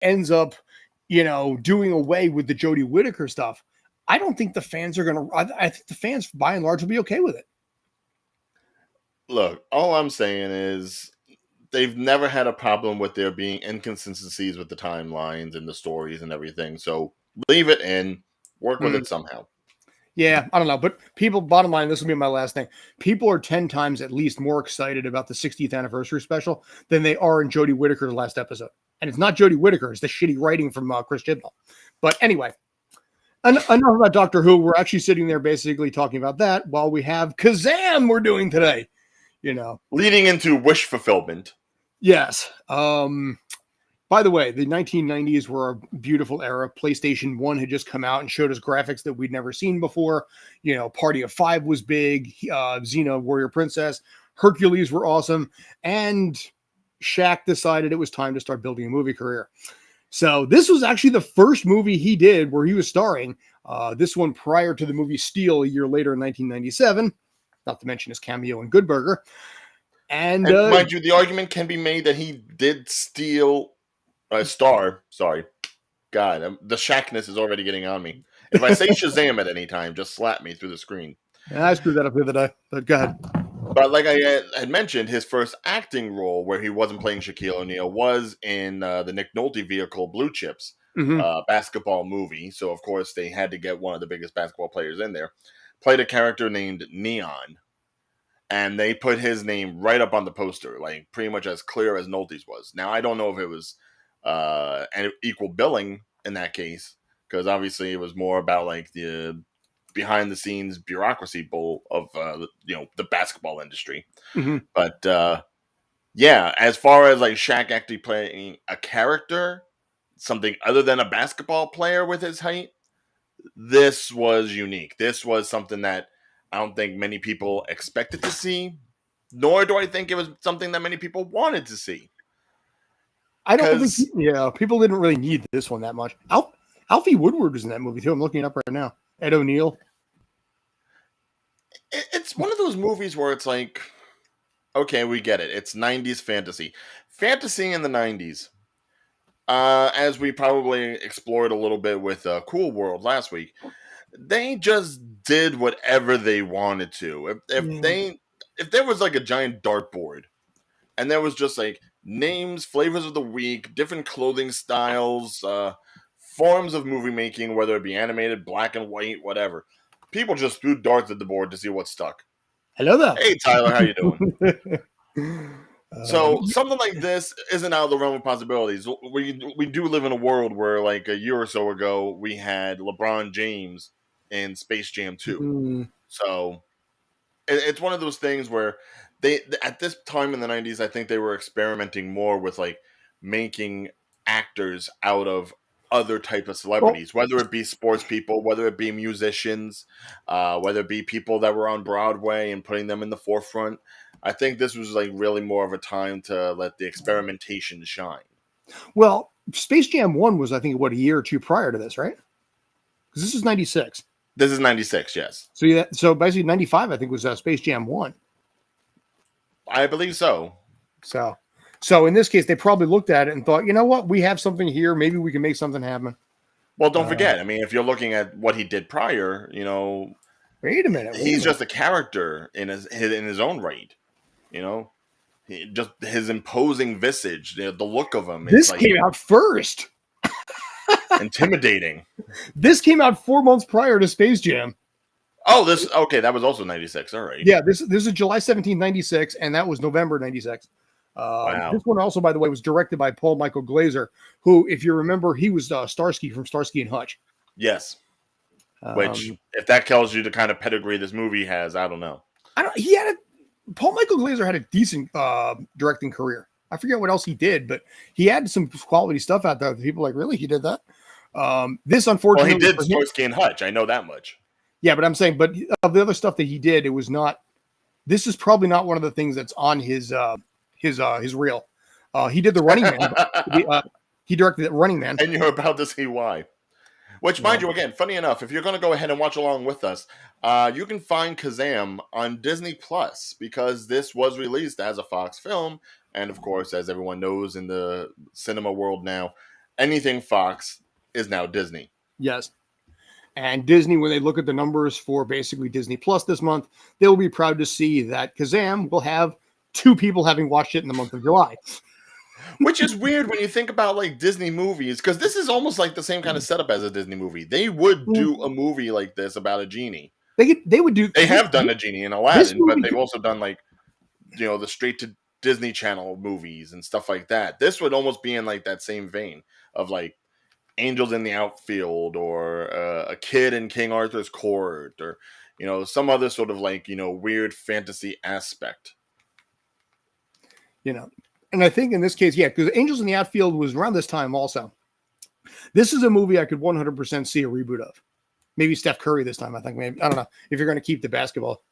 ends up, doing away with the Jodie Whittaker stuff, I don't think the fans are going to, I think the fans by and large will be okay with it. Look, all I'm saying is they've never had a problem with there being inconsistencies with the timelines and the stories and everything. So leave it in, work with it somehow. Yeah, I don't know. But people, bottom line, this will be my last thing. People are 10 times at least more excited about the 60th anniversary special than they are in Jodie Whittaker's last episode. And it's not Jodie Whittaker, it's the shitty writing from Chris Chibnall. But anyway, enough about Doctor Who. We're actually sitting there basically talking about that while we have Kazaam we're doing today. Leading into wish fulfillment. Yes. By the way, the 1990s were a beautiful era. PlayStation 1 had just come out and showed us graphics that we'd never seen before. Party of Five was big. Xena Warrior Princess. Hercules were awesome. And Shaq decided it was time to start building a movie career. So this was actually the first movie he did where he was starring. This one prior to the movie Steel a year later in 1997. Not to mention his cameo in Good Burger. And mind you, the argument can be made that he did steal star. Sorry. God, the Shackness is already getting on me. If I say Shazam at any time, just slap me through the screen. Yeah, I screwed that up the other day, but go ahead. But like I had mentioned, his first acting role where he wasn't playing Shaquille O'Neal was in the Nick Nolte vehicle Blue Chips, basketball movie. So, of course, they had to get one of the biggest basketball players in there. Played a character named Neon. And they put his name right up on the poster, like pretty much as clear as Nolte's was. Now, I don't know if it was an equal billing in that case, because obviously it was more about like the behind the scenes bureaucracy bull of the basketball industry. But yeah, as far as like Shaq actually playing a character, something other than a basketball player with his height, this was unique. This was something that I don't think many people expected to see, nor do I think it was something that many people wanted to see. I don't think, people didn't really need this one that much. Alfie Woodward was in that movie too. I'm looking it up right now. Ed O'Neill. It's one of those movies where it's like, okay, we get it. It's 90s fantasy. Fantasy in the 90s, as we probably explored a little bit with Cool World last week, they just did whatever they wanted to. If there was like a giant dartboard and there was just like names, flavors of the week, different clothing styles, forms of movie making, whether it be animated, black and white, whatever, people just threw darts at the board to see what stuck. Hello there. Hey, Tyler, how you doing? So something like this isn't out of the realm of possibilities. We do live in a world where like a year or so ago we had LeBron James in Space Jam 2. So it's one of those things where they at this time in the 90s, I think they were experimenting more with like making actors out of other type of celebrities, whether it be sports people, whether it be musicians, whether it be people that were on Broadway and putting them in the forefront. I think this was like really more of a time to let the experimentation shine. Well, Space Jam 1 was, I think, a year or two prior to this, right? Because this is 96. This is 96, yes. So basically 95, I think, was Space Jam 1. I believe so. So in this case, they probably looked at it and thought, you know what? We have something here. Maybe we can make something happen. Well, don't forget. I mean, if you're looking at what he did prior, wait a minute. He's just a character in his own right. Just his imposing visage, the look of him. This came out first. Intimidating. This came out 4 months prior to Space Jam. Oh, that was also 96. All right. Yeah, this is July 17, 96, and that was November 96. Wow. This one also, by the way, was directed by Paul Michael Glazer, who, if you remember, he was Starsky from Starsky and Hutch. Yes. Which, if that tells you the kind of pedigree this movie has, I don't know. Paul Michael Glazer had a decent directing career. I forget what else he did, but he had some quality stuff out there. People like, really? He did that? This, unfortunately... Well, he did Starsky and Hutch. I know that much. Yeah, but I'm saying, but of the other stuff that he did, it was not... This is probably not one of the things that's on his reel. He did The Running Man. He directed The Running Man. And you're about to see why. Which, mind you, again, funny enough, if you're going to go ahead and watch along with us, you can find Kazaam on Disney Plus, because this was released as a Fox film. And, of course, as everyone knows in the cinema world now, anything Fox is now Disney. Yes. And Disney, when they look at the numbers for basically Disney Plus this month, they'll be proud to see that Kazaam will have 2 people having watched it in the month of July. Which is weird when you think about like Disney movies, because this is almost like the same kind of setup as a Disney movie. They would do a movie like this about a genie. They would do. They have done a genie in Aladdin, but they've also done like, the straight to Disney Channel movies and stuff like that. This would almost be in like that same vein of like Angels in the Outfield, or a kid in King Arthur's Court, or some other sort of like weird fantasy aspect. And I think in this case, yeah, because Angels in the Outfield was around this time also. This is a movie I could 100% see a reboot of. Maybe Steph Curry this time, I think. Maybe, I don't know, if you're going to keep the basketball.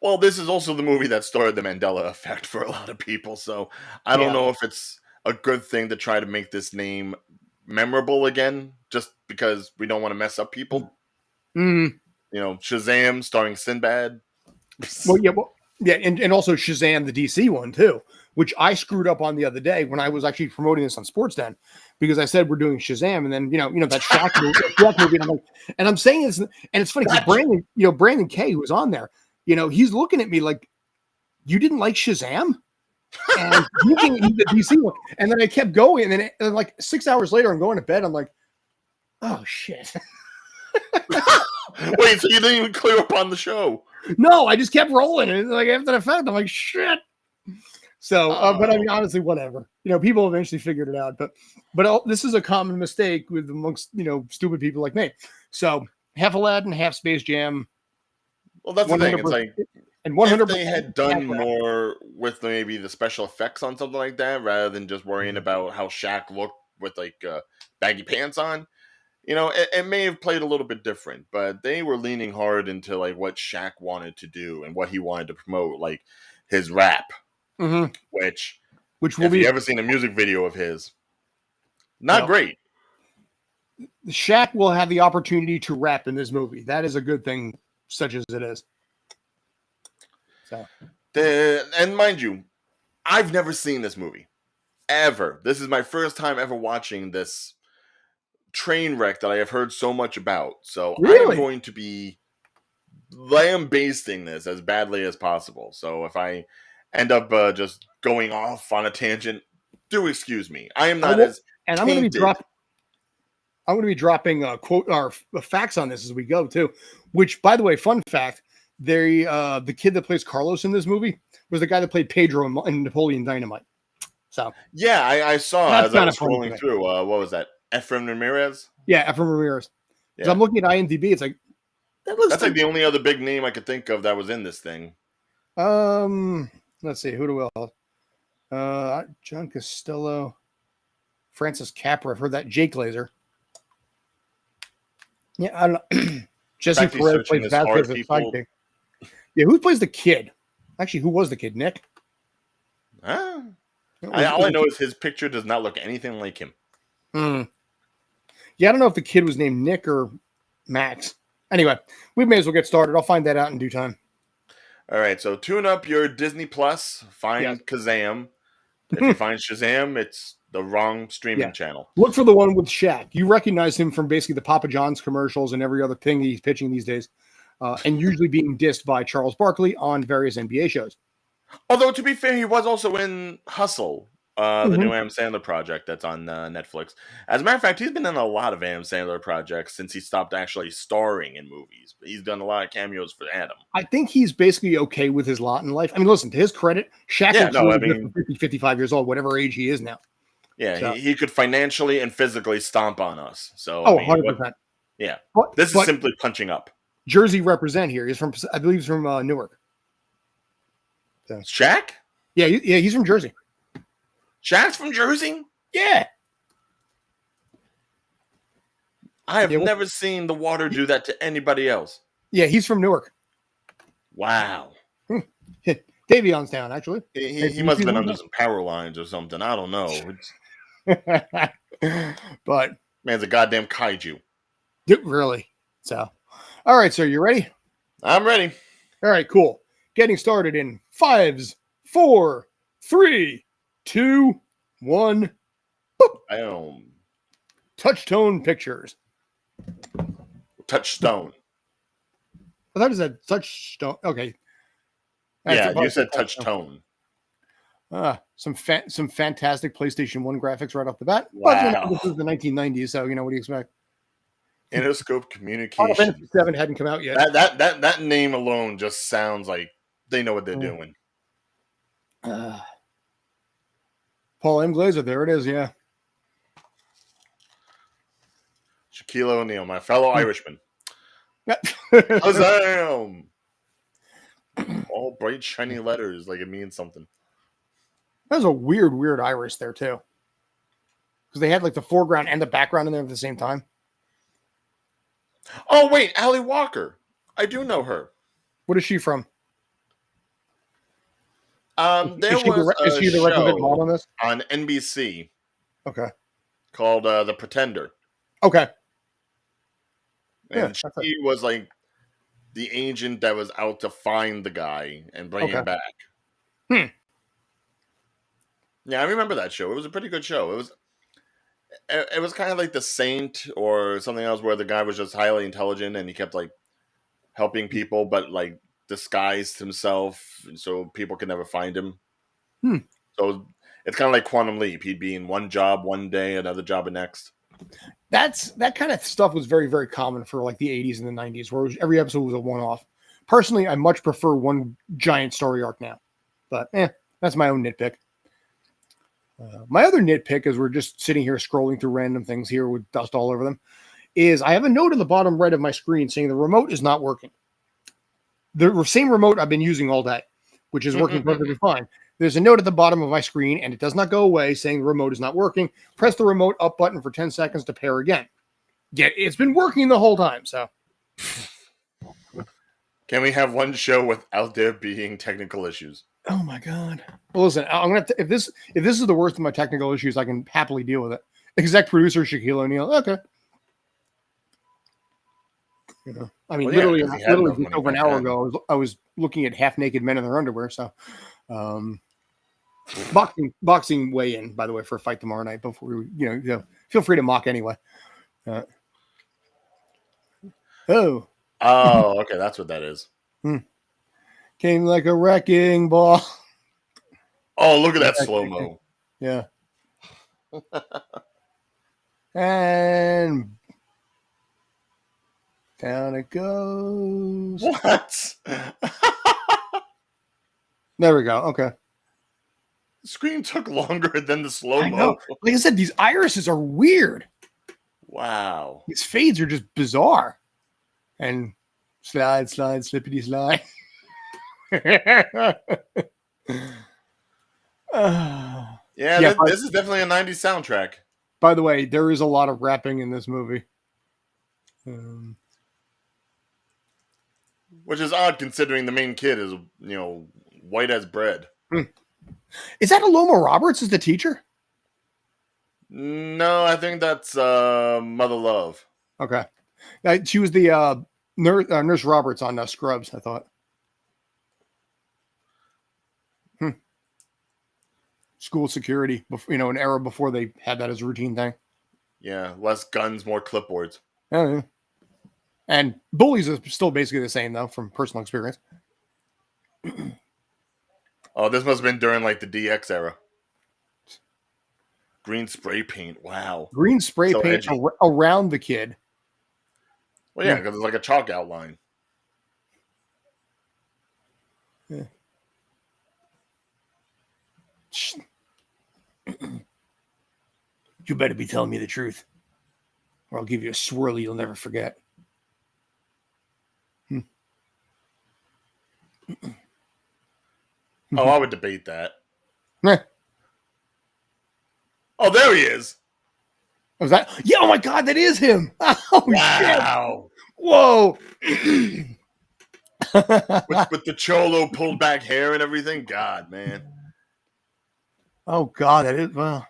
Well, this is also the movie that started the Mandela effect for a lot of people, so I don't know if it's a good thing to try to make this name memorable again, just because we don't want to mess up people. Shazam starring Sinbad. Yeah, and also Shazam, the DC one too, which I screwed up on the other day when I was actually promoting this on Sports Den, because I said we're doing Shazam, and then that Shaq movie, and I'm saying this, and it's funny because Brandon Kay, who was on there, he's looking at me like, you didn't like Shazam, and he's the DC one, and then I kept going, and then like 6 hours later, I'm going to bed, I'm like, oh shit. Wait, so you didn't even clear up on the show? No, I just kept rolling, and like after the fact, I'm like, shit. So, but I mean, honestly, whatever. People eventually figured it out. But this is a common mistake with amongst stupid people like me. So half Aladdin, half Space Jam. Well, that's the thing. It's like, and 100%. If they had done more with maybe the special effects on something like that, rather than just worrying about how Shaq looked with like baggy pants on. It may have played a little bit different, but they were leaning hard into like what Shaq wanted to do and what he wanted to promote, like his rap, which will if you ever seen a music video of his, not great. Shaq will have the opportunity to rap in this movie. That is a good thing, such as it is. So, and mind you, I've never seen this movie ever. This is my first time ever watching this train wreck that I have heard so much about. So I'm going to be lambasting this as badly as possible. So if I end up just going off on a tangent, do excuse me. I am not as and I'm going to be dropping quote or facts on this as we go too. Which, by the way, fun fact: the kid that plays Carlos in this movie was the guy that played Pedro in Napoleon Dynamite. So yeah, I saw as I was scrolling through. What was that? Ephraim Ramirez? Yeah, Ephraim Ramirez. Yeah. I'm looking at IMDb. It's like that's like the only other big name I could think of that was in this thing. Let's see. Who do we have? John Costello, Francis Capra. I've heard that. Jake Glazer. Yeah, I don't know. Jesse Perez plays Vasquez's sidekick. Yeah, who plays the kid? Actually, who was the kid? Nick? All I know is his picture does not look anything like him. Yeah, I don't know if the kid was named Nick or Max. Anyway, we may as well get started. I'll find that out in due time. All right, so tune up your Disney Plus. Find Kazaam. If you find Shazam, it's the wrong streaming channel. Look for the one with Shaq. You recognize him from basically the Papa John's commercials and every other thing he's pitching these days, and usually being dissed by Charles Barkley on various NBA shows. Although, to be fair, he was also in Hustle, the new Adam Sandler project that's on Netflix. As a matter of fact, he's been in a lot of Adam Sandler projects since he stopped actually starring in movies. But he's done a lot of cameos for Adam. I think he's basically okay with his lot in life. I mean, listen, to his credit, Shaq is 50, 55 years old, whatever age he is now. Yeah, so. he could financially and physically stomp on us. So, 100%. Yeah, this is simply punching up. Jersey represent here. He's from, I believe he's from Newark. So. Shaq? Yeah, he's from Jersey. Shaq's from Jersey? Yeah. I have never seen the water do that to anybody else. Yeah, he's from Newark. Wow. Davion's town, actually. He must have been under some power lines or something. I don't know. But man's a goddamn kaiju. Really? So, all right, sir, you ready? I'm ready. All right, cool. Getting started in 5, 4, 3, 2, 1, Touchstone Pictures. Touchstone. I thought it said Touchstone. Okay. Yeah, you said Touchstone. Some fantastic PlayStation 1 graphics right off the bat. Wow. But this was the 1990s, so what do you expect? Interscope Communication. Final Fantasy 7 hadn't come out yet. That name alone just sounds like they know what they're doing. Paul M. Glazer, there it is, yeah. Shaquille O'Neal, my fellow Irishman. Kazaam! All bright, shiny letters, like it means something. That was a weird iris there, too. Because they had like the foreground and the background in there at the same time. Oh, wait, Allie Walker. I do know her. What is she from? There was is she the requisite mod on this? On NBC. Okay. Called The Pretender. Okay. And she was like the agent that was out to find the guy and bring him back. Yeah, I remember that show. It was a pretty good show. It was kind of like The Saint or something else where the guy was just highly intelligent and he kept like helping people, but like disguised himself so people could never find him. So it's kind of like Quantum Leap. He'd be in one job one day, another job the next. That kind of stuff was very, very common for like the 80s and the 90s, where every episode was a one-off. Personally, I much prefer one giant story arc now, but that's my own nitpick. My other nitpick, as we're just sitting here scrolling through random things here with dust all over them, is I have a note at the bottom right of my screen saying the remote is not working. The same remote I've been using all day, which is working perfectly fine. There's a note at the bottom of my screen, and it does not go away, saying the remote is not working. Press the remote up button for 10 seconds to pair again. Yeah, it's been working the whole time, so. Can we have one show without there being technical issues? Oh my god! Well, listen, I'm gonna if this is the worst of my technical issues, I can happily deal with it. Exec producer Shaquille O'Neal. Okay. I mean, literally just over an hour ago, I was looking at half-naked men in their underwear. So, boxing weigh-in, by the way, for a fight tomorrow night. Before we, feel free to mock anyway. Oh, okay, that's what that is. Came like a wrecking ball. Oh, look at that slow-mo. Yeah. And down it goes. What? There we go. Okay. The screen took longer than the slow-mo. Like I said, these irises are weird. Wow. These fades are just bizarre. And slide, slippity slide. Yeah, this is definitely a 90s soundtrack. By the way, there is a lot of rapping in this movie. Which is odd considering the main kid is, white as bread. Is that Aloma Roberts as the teacher? No, I think that's Mother Love. Okay. She was the Nurse Roberts on Scrubs, I thought. School security, an era before they had that as a routine thing. Yeah, less guns, more clipboards. Yeah. And bullies are still basically the same, though, from personal experience. Oh, this must have been during, like, the DX era. Green spray paint, wow. Green spray paint around the kid. Well, yeah, because it's like a chalk outline. Yeah. You better be telling me the truth, or I'll give you a swirly you'll never forget. Oh, I would debate that. Oh, there he is. Was that? Yeah. Oh my God, that is him. Oh, wow. Shit. Whoa. with the cholo pulled back hair and everything. God, man. Oh God, that is well.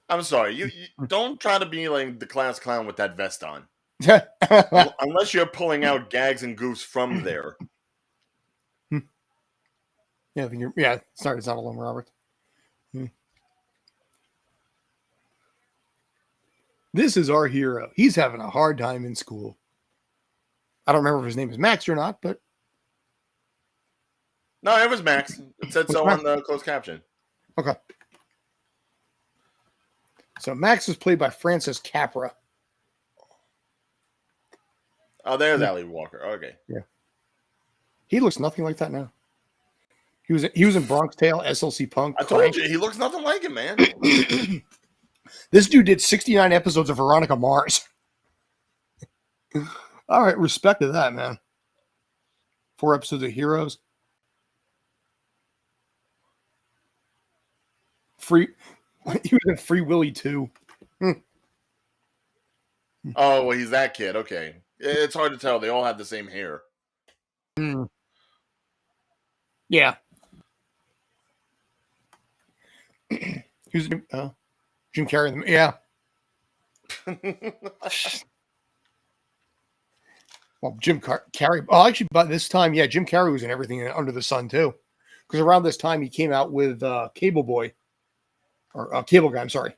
I'm sorry. You don't try to be like the class clown with that vest on. Unless you're pulling out gags and goofs from there. Yeah, I think yeah. Sorry, it's not alone, Robert. This is our hero. He's having a hard time in school. I don't remember if his name is Max or not, but no, it was Max. It said so on the closed caption. Okay. So Max is played by Francis Capra. Oh, there's Ali Walker. Okay. Yeah. He looks nothing like that now. He was in Bronx Tale, SLC Punk. I told you, he looks nothing like him, man. This dude did 69 episodes of Veronica Mars. All right, respect to that, man. 4 episodes of Heroes. He was in Free Willy 2. Oh, well, he's that kid. Okay. It's hard to tell. They all have the same hair. Yeah. Who's Jim Carrey? Yeah. Well, Jim Carrey. Oh, actually, by this time, yeah, Jim Carrey was in everything under the sun too, because around this time he came out with Cable Boy, or Cable Guy. I'm sorry,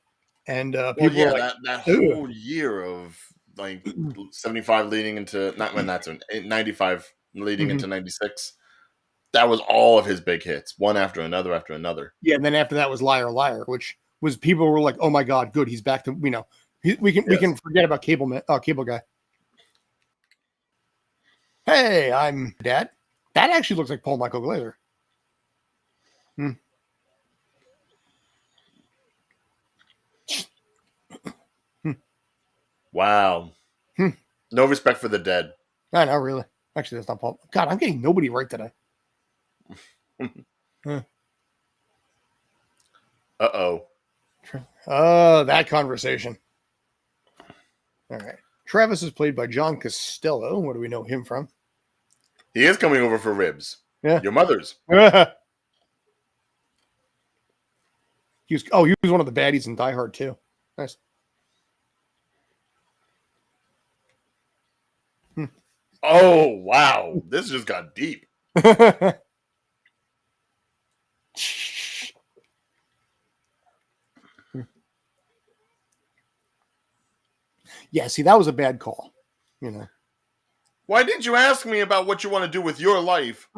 and people were like, that whole year of like 75 leading into not when that's 95 leading into 96. That was all of his big hits, one after another after another. Yeah, and then after that was Liar Liar, which was people were like, "Oh my God, good, he's back to we can forget about Cable Guy." Hey, I'm Dad. That actually looks like Paul Michael Glaser. Wow. No respect for the dead. I know, really. Actually, that's not Paul. God, I'm getting nobody right today. Uh-oh. That conversation. All right. Travis is played by John Costello. What do we know him from? He is coming over for ribs. Yeah. Your mother's. He was one of the baddies in Die Hard too. Nice. Oh, wow. This just got deep. Yeah, see, that was a bad call. Why didn't you ask me about what you want to do with your life?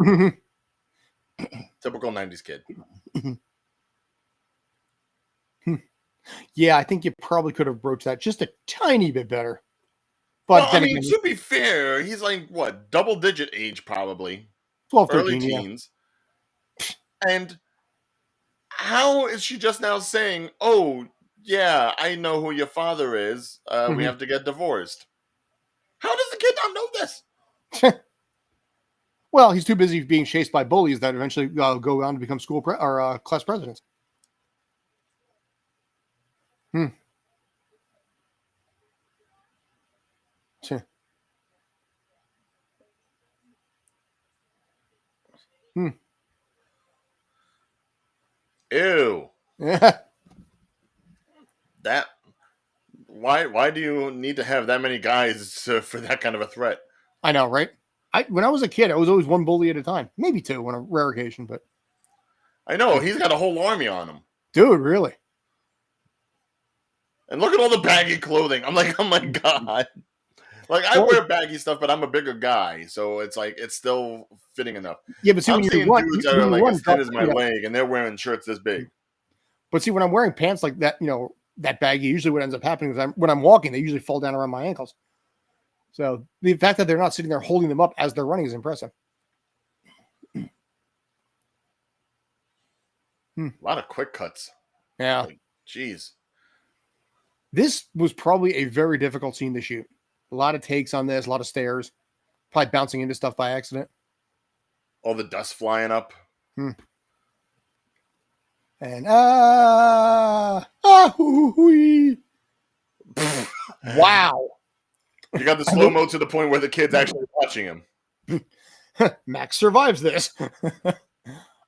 Typical 90s kid. Yeah, I think you probably could have broached that just a tiny bit better. But well, I mean, to be fair, he's like, what, double-digit age probably. 12, 13, early teens. Yeah. And how is she just now saying, oh, yeah, I know who your father is. We have to get divorced. How does the kid not know this? Well, he's too busy being chased by bullies that eventually go on to become school or class presidents. Ew. Yeah. That. Why do you need to have that many guys for that kind of a threat? I know, right? When I was a kid, I was always one bully at a time, maybe 2 on a rare occasion, but I know he's got a whole army on him, dude. Really? And look at all the baggy clothing. I'm like, oh my God. Like, I wear baggy stuff, but I'm a bigger guy, so it's like it's still fitting enough. Yeah, but see, I'm seeing dudes that are like as thin as my leg, and they're wearing shirts this big. But see, when I'm wearing pants like that, that baggy, usually what ends up happening is when I'm walking, they usually fall down around my ankles. So the fact that they're not sitting there holding them up as they're running is impressive. A lot of quick cuts. Yeah. Jeez. This was probably a very difficult scene to shoot. A lot of takes on this, a lot of stairs, probably bouncing into stuff by accident. All the dust flying up. And wow. You got the slow-mo to the point where the kid's actually watching him. Max survives this.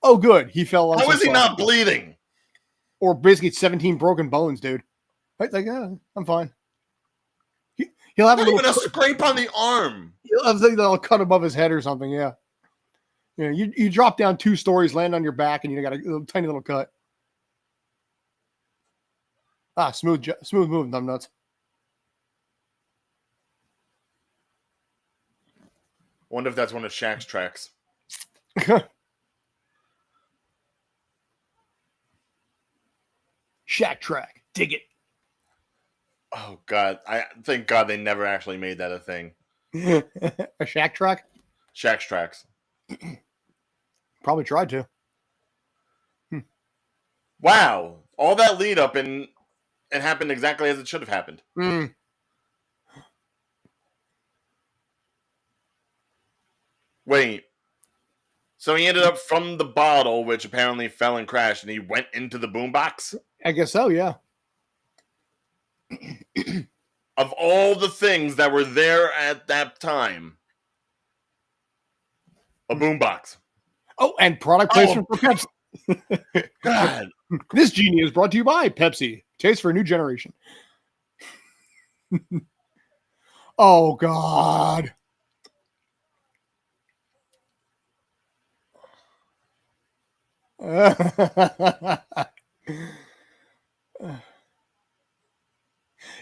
Oh, good. He fell on. How is he not bleeding? Or basically 17 broken bones, dude. Like, I'm fine. He'll have Not a little even a scrape on the arm. He'll have something that'll cut above his head or something. Yeah. You know, you drop down 2 stories, land on your back, and you got a little, tiny little cut. Smooth move, numbnuts. Wonder if that's one of Shaq's tracks. Shaq track. Dig it. Oh, God. Thank God they never actually made that a thing. A Shaq track? Shaq's tracks. Probably tried to. Wow. All that lead up and it happened exactly as it should have happened. Wait. So he ended up from the bottle, which apparently fell and crashed, and he went into the boombox? I guess so, yeah. Of all the things that were there at that time, a boombox. Oh, and product placement for Pepsi. God. This genie is brought to you by Pepsi. Taste for a new generation. Oh, God.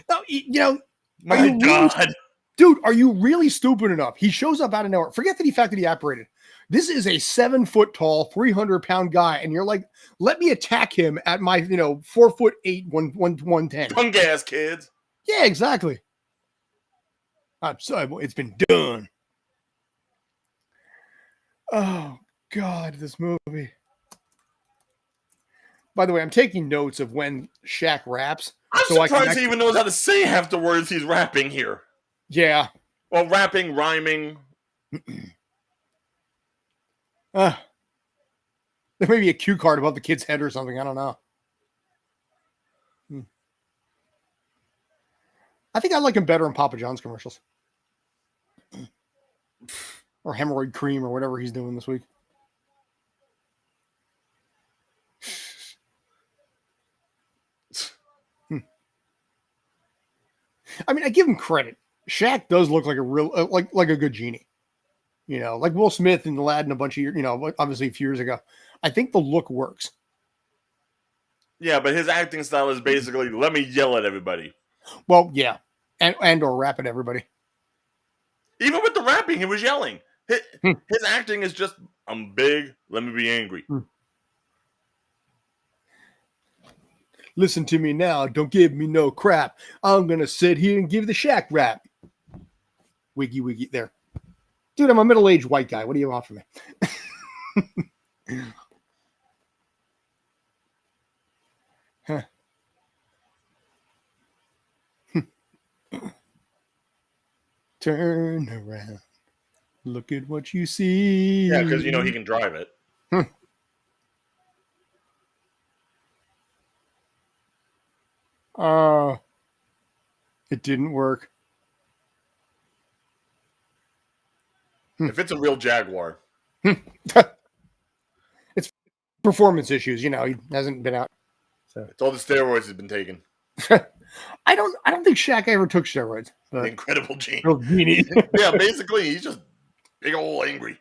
No, you know, My God. Really, dude, are you really stupid enough? He shows up out of nowhere. Forget the fact that he apparated. This is a 7 foot tall, 300-pound guy, and you're like, let me attack him at my, 4'8", 110. Punk ass kids. Yeah, exactly. I'm sorry, boy. It's been done. Oh, God, this movie. By the way, I'm taking notes of when Shaq raps. I'm surprised he even knows how to say half the words he's rapping here. Yeah. Well, rapping, rhyming. There may be a cue card above the kid's head or something. I don't know. I think I like him better in Papa John's commercials. Or hemorrhoid cream or whatever he's doing this week. I mean, I give him credit. Shaq does look like a real, like a good genie. Like Will Smith in Aladdin a bunch of years, obviously a few years ago. I think the look works. Yeah, but his acting style is basically, let me yell at everybody. Well, yeah. And or rap at everybody. Even with the rapping, he was yelling. His acting is just, I'm big, let me be angry. Listen to me now. Don't give me no crap. I'm going to sit here and give the Shaq rap. Wiggy, wiggy. There. Dude, I'm a middle-aged white guy. What do you want from me? Huh. Turn around. Look at what you see. Yeah, because he can drive it. It didn't work. If it's a real Jaguar. It's performance issues. He hasn't been out. So it's all the steroids he's been taking. I don't think Shaq ever took steroids. The incredible genie. Yeah, basically, he's just big old angry.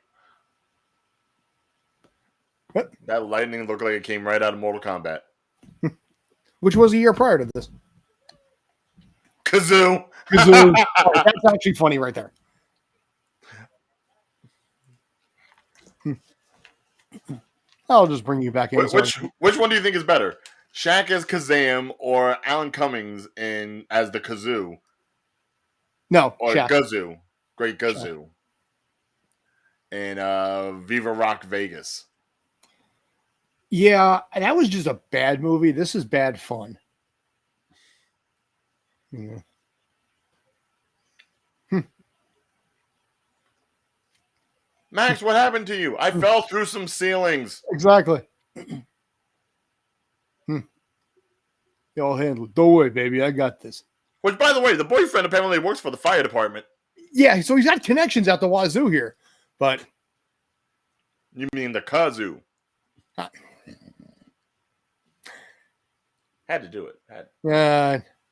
What? That lightning looked like it came right out of Mortal Kombat. Which was a year prior to this. Kazoo. Oh, that's actually funny right there. I'll just bring you back in. Which one do you think is better? Shaq as Kazaam or Alan Cummings as the Kazoo? No, or Shaq. Gazoo. Great Gazoo. And Viva Rock Vegas. Yeah, that was just a bad movie. This is bad fun. Yeah. Max, what happened to you? I fell through some ceilings. Exactly. Y'all handle it. Don't worry, baby. I got this. Which, by the way, the boyfriend apparently works for the fire department. Yeah, so he's got connections out the wazoo here. But you mean the Kazoo? Had to do it.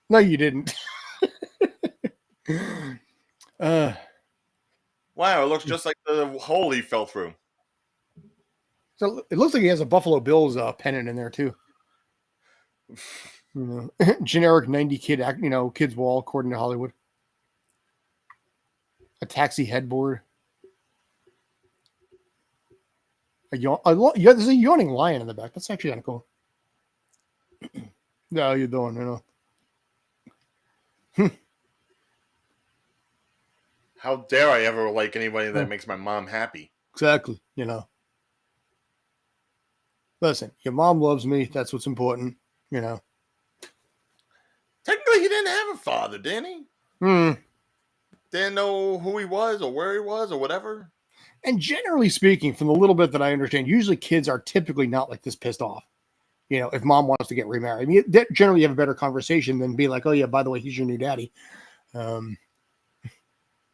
No, you didn't. Uh, Wow, it looks just like the hole he fell through. so it looks like he has a Buffalo Bills pennant in there too. Generic 90 kids wall according to Hollywood. A taxi headboard. There's a yawning lion in the back. That's actually kind of cool. No, you're doing, How dare I ever like anybody that makes my mom happy? Exactly. Listen, your mom loves me. That's what's important. Technically, he didn't have a father, didn't he? Didn't know who he was or where he was or whatever. And generally speaking, from the little bit that I understand, usually kids are typically not like this pissed off. If mom wants to get remarried, I mean, generally you have a better conversation than be like, oh yeah, by the way, he's your new daddy.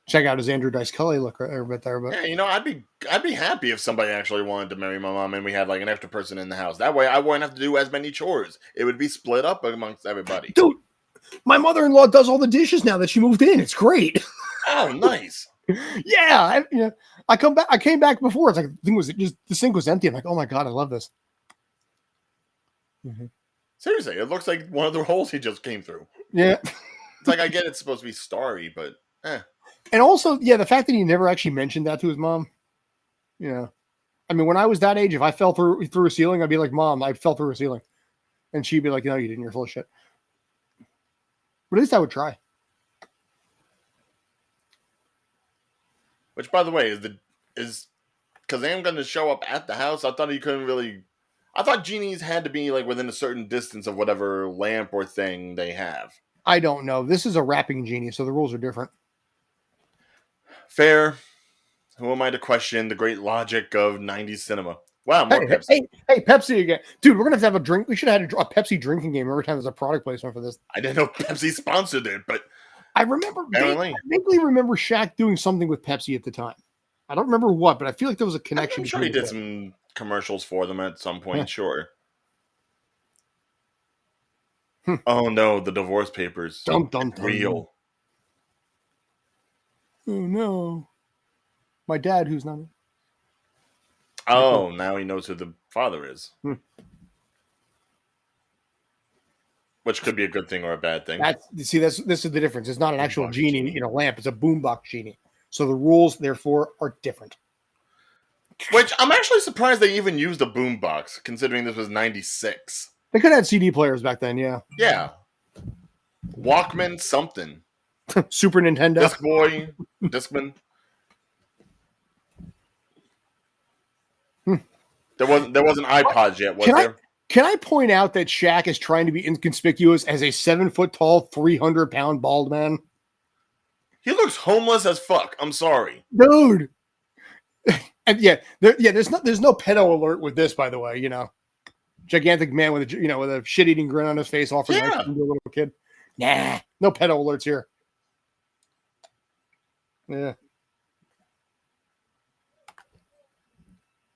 Check out his Andrew Dice Kelly look right there. But yeah, I'd be happy if somebody actually wanted to marry my mom and we had like an extra person in the house. That way I wouldn't have to do as many chores. It would be split up amongst everybody. Dude, my mother-in-law does all the dishes now that she moved in. It's great. Oh, nice. Yeah, I came back before. It's like the sink was empty. I'm like, oh my god, I love this. Seriously, it looks like one of the holes he just came through. Yeah, it's like I get it's supposed to be starry, but And also, yeah, the fact that he never actually mentioned that to his mom. I mean, when I was that age, if I fell through a ceiling, I'd be like, "Mom, I fell through a ceiling," and she'd be like, "No, you didn't. You're full of shit." But at least I would try. Which, by the way, is Kazaam going to show up at the house? I thought he couldn't really. I thought genies had to be like within a certain distance of whatever lamp or thing they have. I don't know. This is a rapping genie, so the rules are different. Fair. Who am I to question the great logic of 90s cinema? Wow, more Pepsi. Hey, Pepsi again. Dude, we're going to have a drink. We should have had a Pepsi drinking game every time there's a product placement for this. I didn't know Pepsi sponsored it, but I vaguely remember Shaq doing something with Pepsi at the time. I don't remember what, but I feel like there was a connection. I'm sure he did some commercials for them at some point, sure. Oh no, the divorce papers. Dum, dum, dum. Real. Oh no. My dad, who's not. Oh, now he knows who the father is. Which could be a good thing or a bad thing. This is the difference. It's not an actual genie, lamp. It's a boombox genie. So the rules, therefore, are different. Which I'm actually surprised they even used a boombox, considering this was 96. They could have had CD players back then, yeah. Yeah. Walkman something. Super Nintendo. Disc Boy. Discman. There wasn't iPods yet, was there? Can I point out that Shaq is trying to be inconspicuous as a 7 foot tall, 300-pound bald man? He looks homeless as fuck. I'm sorry, dude. And there's no pedo alert with this, by the way. Gigantic man with a shit-eating grin on his face, offering ice cream to a little kid. Nah, no pedo alerts here. Yeah.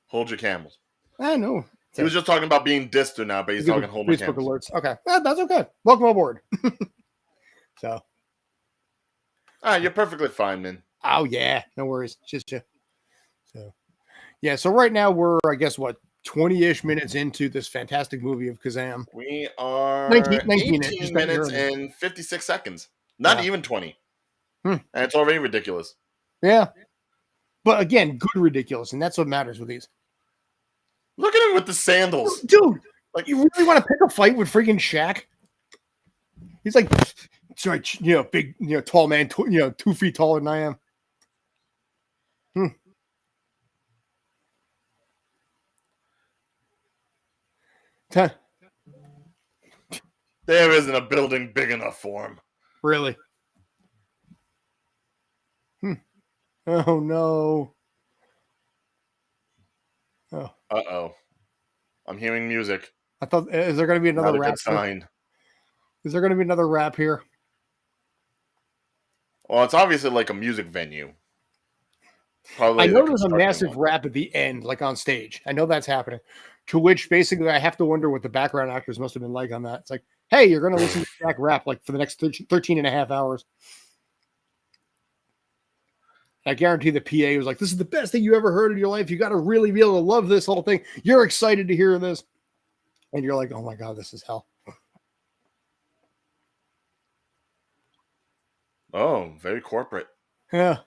Hold your camels. I know. He was just talking about being dissed now, but he's talking hold my Facebook camels. alerts. Okay, that's okay. Welcome aboard. So. You're perfectly fine, man. Oh yeah, no worries. Just you. So, yeah. So right now we're, I guess, 20-ish minutes into this fantastic movie of Kazaam. We are 19 minutes and 56 seconds. Not even 20. And it's already ridiculous. Yeah. But again, good ridiculous, and that's what matters with these. Look at him with the sandals. Dude, like, you really want to pick a fight with freaking Shaq? He's like, sorry, big, tall man, 2 feet taller than I am. There isn't a building big enough for him. Really? Oh, no. Oh. Uh-oh. I'm hearing music. I thought, is there going to be another rap? Good sign. Is there going to be another rap here? Well, it's obviously like a music venue. Probably. I know there's a massive rap at the end, like on stage. I know that's happening. To which basically I have to wonder what the background actors must have been like on that. It's like, hey, you're going to listen to Shaq rap like for the next 13 and a half hours. I guarantee the PA was like, "This is the best thing you ever heard in your life. You got to really be able to love this whole thing. You're excited to hear this." And you're like, "Oh my God, this is hell." Oh, very corporate. Yeah.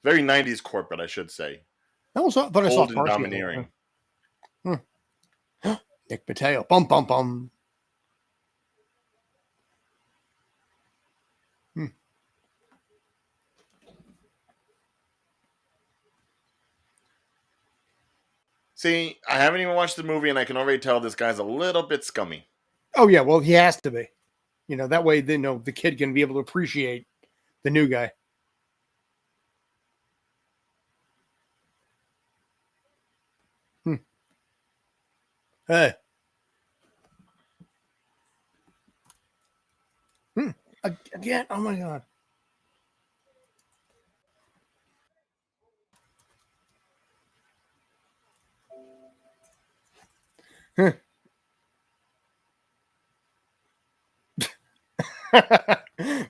Very 90s corporate, I should say. I also thought I saw Cold and Farsi. domineering. Nick Mateo. Bum, bum, bum. See, I haven't even watched the movie, and I can already tell this guy's a little bit scummy. Oh, yeah. Well, he has to be. That way, the kid can be able to appreciate the new guy. Hey. Again. Oh, my God.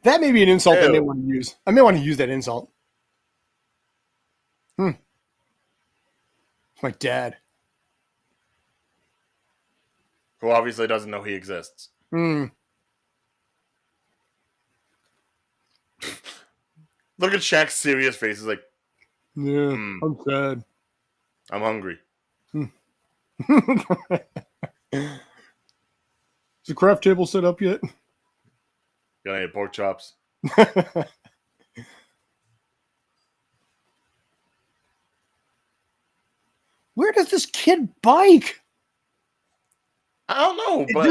That may be an insult I may want to use. I may want to use that insult. It's my dad. Who obviously doesn't know he exists. Look at Shaq's serious face. He's like, yeah, I'm sad. I'm hungry. Is the craft table set up yet? Got any pork chops? Where does this kid bike? I don't know, but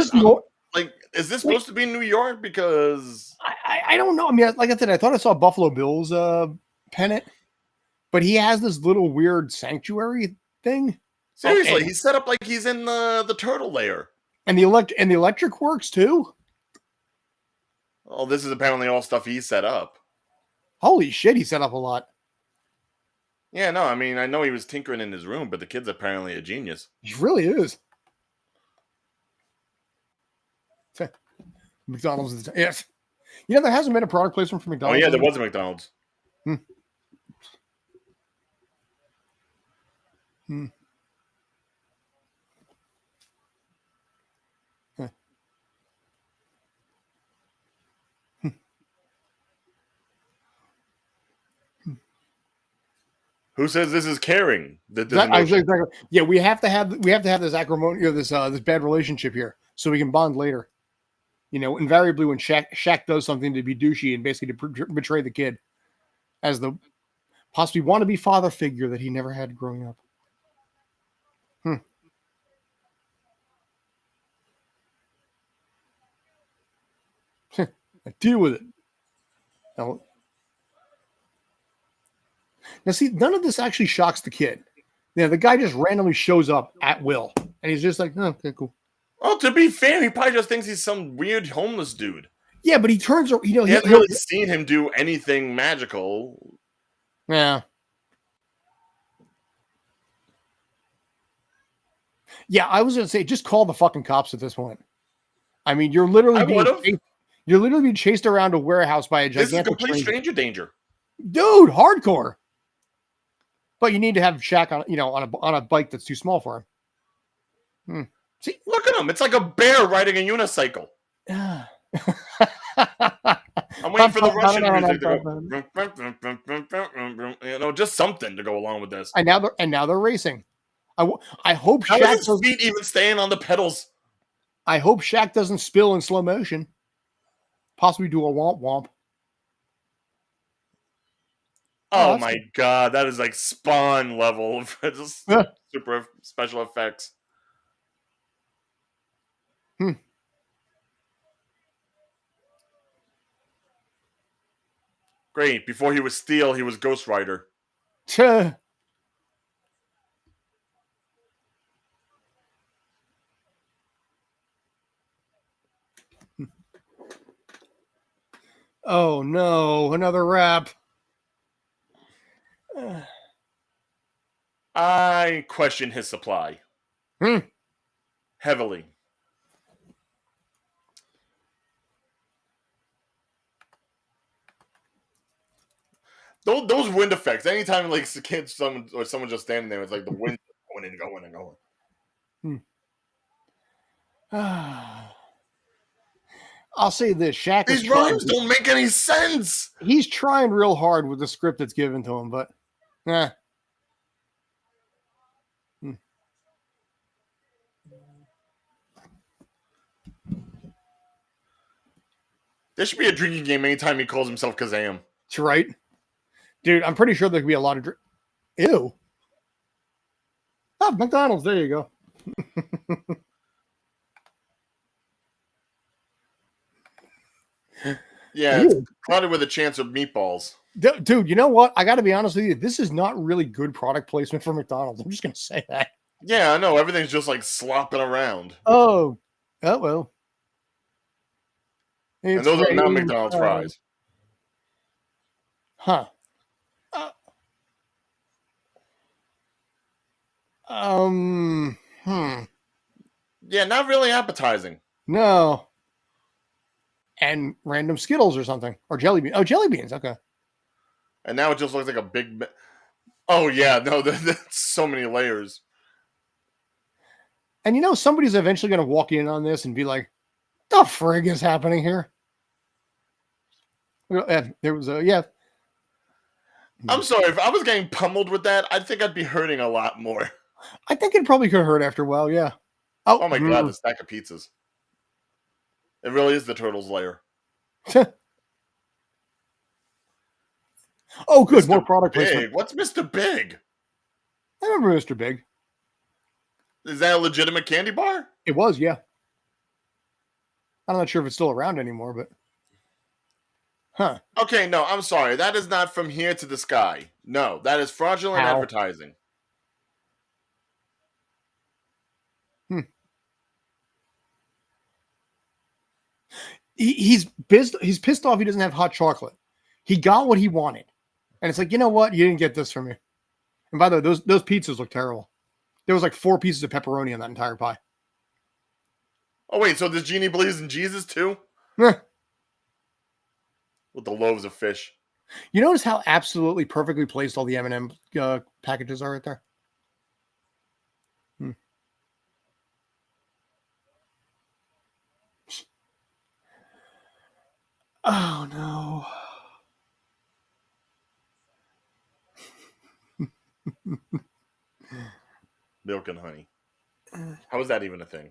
is this supposed to be New York? Because I don't know. I mean, like I said, I thought I saw Buffalo Bills pennant, but he has this little weird sanctuary thing. Seriously, he's set up like he's in the turtle lair. And the electric works too. Oh, this is apparently all stuff he set up. Holy shit, he set up a lot. Yeah, no, I mean, I know he was tinkering in his room, but the kid's apparently a genius. He really is. McDonald's is yes. There hasn't been a product placement for McDonald's. Oh yeah, there was a McDonald's. Who says this is caring? Exactly. Yeah, we have to have this acrimony, this bad relationship here, so we can bond later. Invariably when Shaq does something to be douchey and basically to betray the kid as the possibly wannabe father figure that he never had growing up. Deal with it. Now, see, none of this actually shocks the kid. The guy just randomly shows up at will, and he's just like, "Oh, okay, cool." Well, to be fair, he probably just thinks he's some weird homeless dude. Yeah, but he turns. He hasn't really seen him do anything magical. Yeah. Yeah, I was gonna say, just call the fucking cops at this point. I mean, you're literally being chased around a warehouse by a gigantic. This is complete stranger danger, dude. Hardcore. But you need to have Shaq on a bike that's too small for him. See, look at him. It's like a bear riding a unicycle. I'm waiting for the Russian music to go. Just something to go along with this. And now they're racing. I hope How is his feet even staying on the pedals? I hope Shaq doesn't spill in slow motion. Possibly do a womp womp. Oh my God, that is like Spawn level of just super special effects. Great. Before he was Steel, he was Ghost Rider. Oh no, another rap. I question his supply. Heavily. those wind effects. Anytime like someone just standing there, it's like the wind going and going and going. I'll say this: Shaq is These trying. rhymes don't make any sense. He's trying real hard with the script that's given to him, but There should be a drinking game anytime he calls himself Kazaam. That's right, dude. I'm pretty sure there could be a lot of. Ew. Oh, McDonald's. There you go. Yeah, it's crowded with a chance of meatballs. Dude, you know what? I got to be honest with you. This is not really good product placement for McDonald's. I'm just going to say that. Yeah, I know. Everything's just like slopping around. Oh well. And those are not McDonald's fries. Huh. Yeah, not really appetizing. No. And random Skittles or something. Or jelly beans. Oh, jelly beans. Okay. And now it just looks like a big... Oh, yeah. No, there's so many layers. And you know, somebody's eventually going to walk in on this and be like, the frig is happening here? There was a... Yeah. I'm sorry. If I was getting pummeled with that, I think I'd be hurting a lot more. I think it probably could hurt after a while, yeah. Oh my God, the stack of pizzas. It really is the turtle's lair. Oh, good. Mr. More product Big. placement. What's Mr. Big? I remember Mr. Big. Is that a legitimate candy bar? It was, yeah. I'm not sure if it's still around anymore, but... Huh. Okay, no, I'm sorry. That is not From Here to the Sky. No, that is fraudulent advertising. He's pissed off he doesn't have hot chocolate. He got what he wanted. And it's like, you know what? You didn't get this from me. And by the way, those pizzas look terrible. There was like 4 pieces of pepperoni on that entire pie. Oh, wait, so this genie believes in Jesus too? With the loaves of fish. You notice how absolutely perfectly placed all the M&M packages are right there? Oh, no. Milk and honey. How is that even a thing?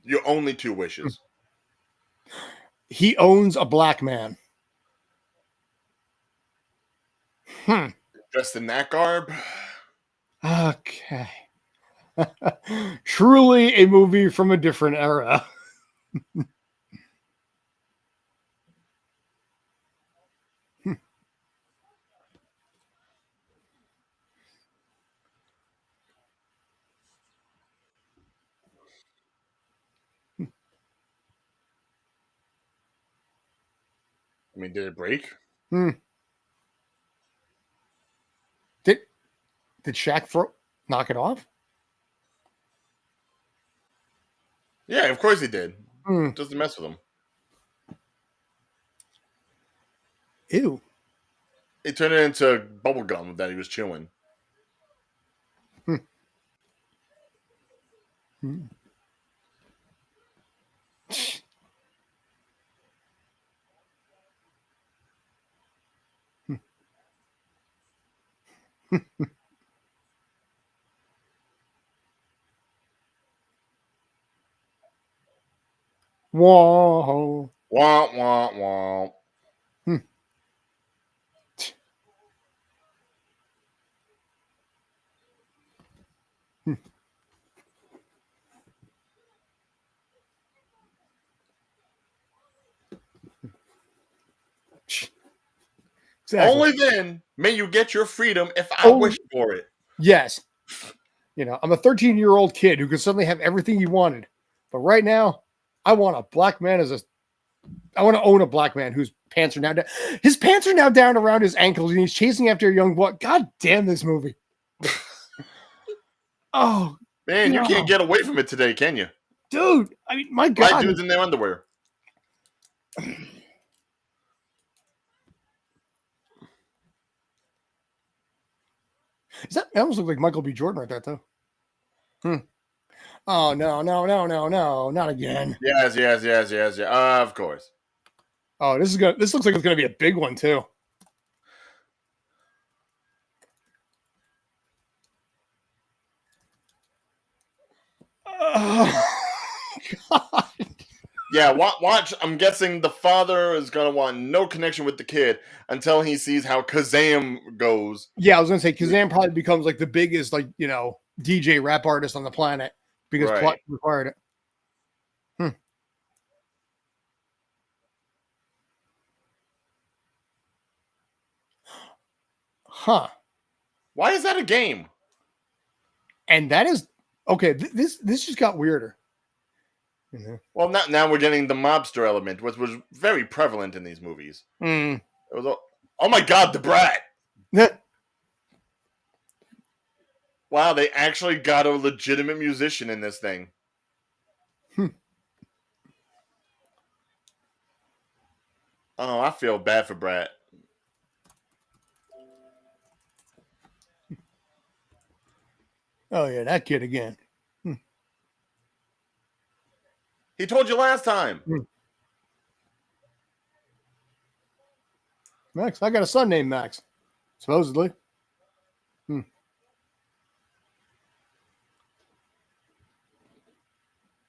Your only 2 wishes. He owns a black man. Dressed in that garb? Okay. Truly a movie from a different era. I mean, did it break? Did Shaq knock it off? Yeah, of course he did. Just to mess with him. Ew. He turned it into bubble gum that he was chewing. Whoa. Womp, womp, womp. Exactly. Only then may you get your freedom if I wish for it. Yes. You know, I'm a 13-year-old kid who could suddenly have everything he wanted. But right now, I want a black man I want to own a black man whose pants are now down. His pants are now down around his ankles and he's chasing after a young boy. God damn this movie. Oh, Man, you can't no. get away from it today, can you? Dude, I mean, my Why God. dudes in their underwear? That almost looked like Michael B. Jordan right there, too. Oh, no, no, no, no, no, not again. Yes. Of course. Oh, this looks like it's gonna be a big one, too. Oh, God. Yeah, watch. I'm guessing the father is gonna want no connection with the kid until he sees how Kazaam goes. Yeah, I was gonna say Kazam probably becomes like the biggest, like, DJ rap artist on the planet because plot Right. required it. Huh. Why is that a game? And that is okay. This just got weirder. Well, now we're getting the mobster element, which was very prevalent in these movies. Mm. It was oh my god, the brat! Wow, they actually got a legitimate musician in this thing. Oh, I feel bad for Brat. Oh yeah, that kid again. He told you last time. Max, I got a son named Max, supposedly. Hmm.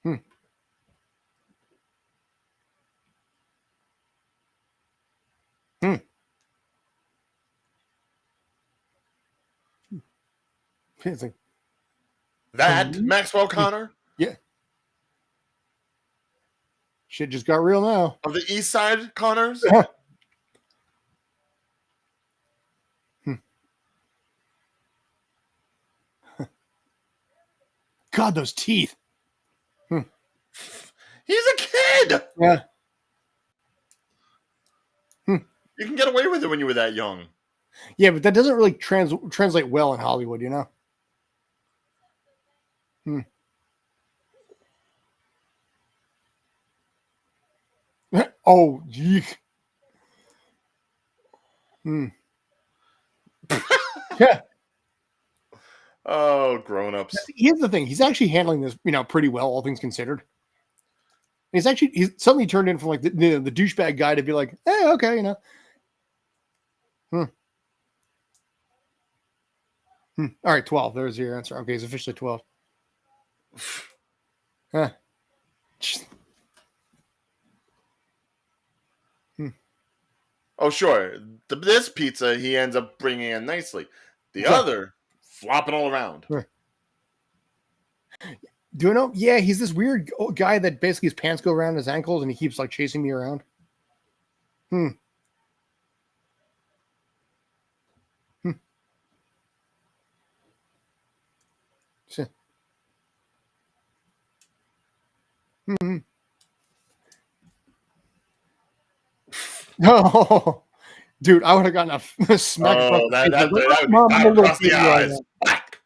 Hmm. Hmm. It's like, That Maxwell Connor yeah, shit just got real now. of the East Side Connors. God, those teeth. He's a kid. Yeah. You can get away with it when you were that young. Yeah, but that doesn't really translate well in Hollywood, Oh, yeek. Yeah. Oh, grown-ups. Here's the thing. He's actually handling this, pretty well, all things considered. He's suddenly turned in from like the douchebag guy to be like, hey, okay, All right, 12. There's your answer. Okay, he's officially 12. Huh. Oh, sure. This pizza he ends up bringing in nicely. The other flopping all around. Do you know? Yeah, he's this weird guy that basically his pants go around his ankles and he keeps like chasing me around. Oh, dude, I would have gotten a smack across Oh, the face. that would be Mom, back I'm a little across the baby right eyes. now. Back.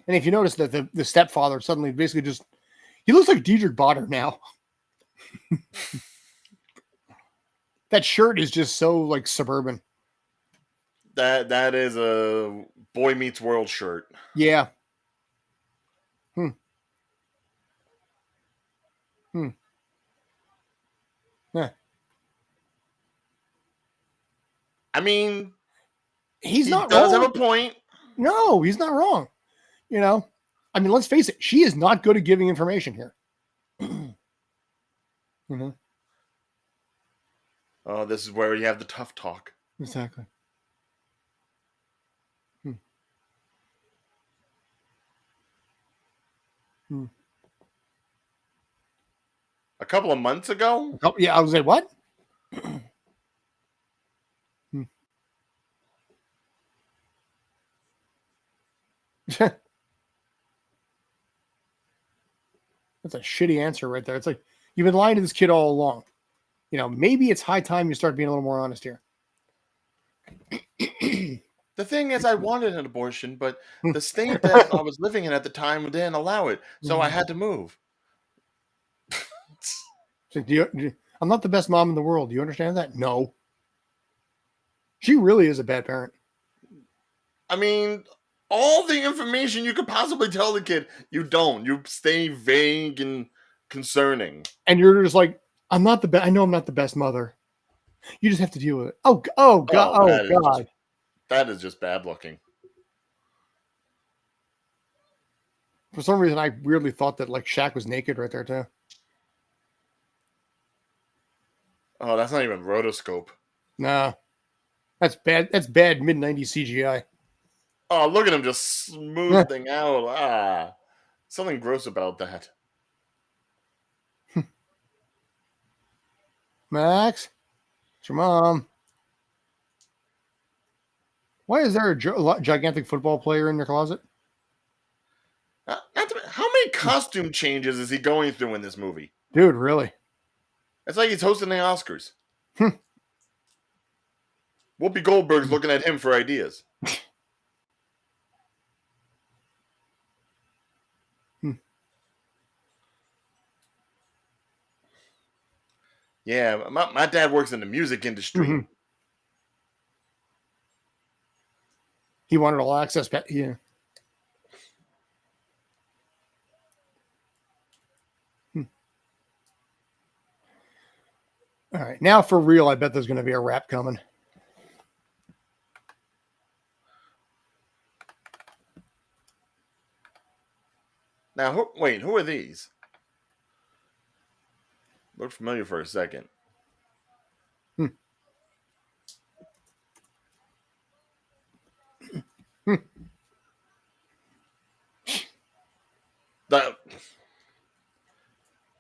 And if you notice that the stepfather suddenly basically just he looks like Diedrich Botter now. That shirt is just so like suburban. That is a Boy Meets World shirt. Yeah. Yeah. I mean, He's he not does wrong. have a point. No, he's not wrong. I mean, let's face it. She is not good at giving information here. Oh, this is where you have the tough talk. Exactly. A couple of months ago? Oh, yeah, I was like, what? That's a shitty answer right there. It's like you've been lying to this kid all along. Maybe it's high time you start being a little more honest here. The thing is, I wanted an abortion, but the state that I was living in at the time didn't allow it, so I had to move. So I'm not the best mom in the world. Do you understand that? No. She really is a bad parent. I mean, all the information you could possibly tell the kid, you don't. You stay vague and concerning. And you're just like, I know I'm not the best mother. You just have to deal with it. God, God. That is just bad looking. For some reason, I weirdly thought that like Shaq was naked right there too. Oh, that's not even rotoscope. Nah, that's bad. That's bad mid-90s CGI. Oh, look at him just smoothing out. Something gross about that. Max, it's your mom. Why is there a gigantic football player in your closet? How many costume changes is he going through in this movie? Dude, really? It's like he's hosting the Oscars. Whoopi Goldberg's looking at him for ideas. Yeah, my dad works in the music industry. Mm-hmm. He wanted all access back. Yeah. All right. Now, for real, I bet there's going to be a rap coming. Now, who are these? Looked familiar for a second.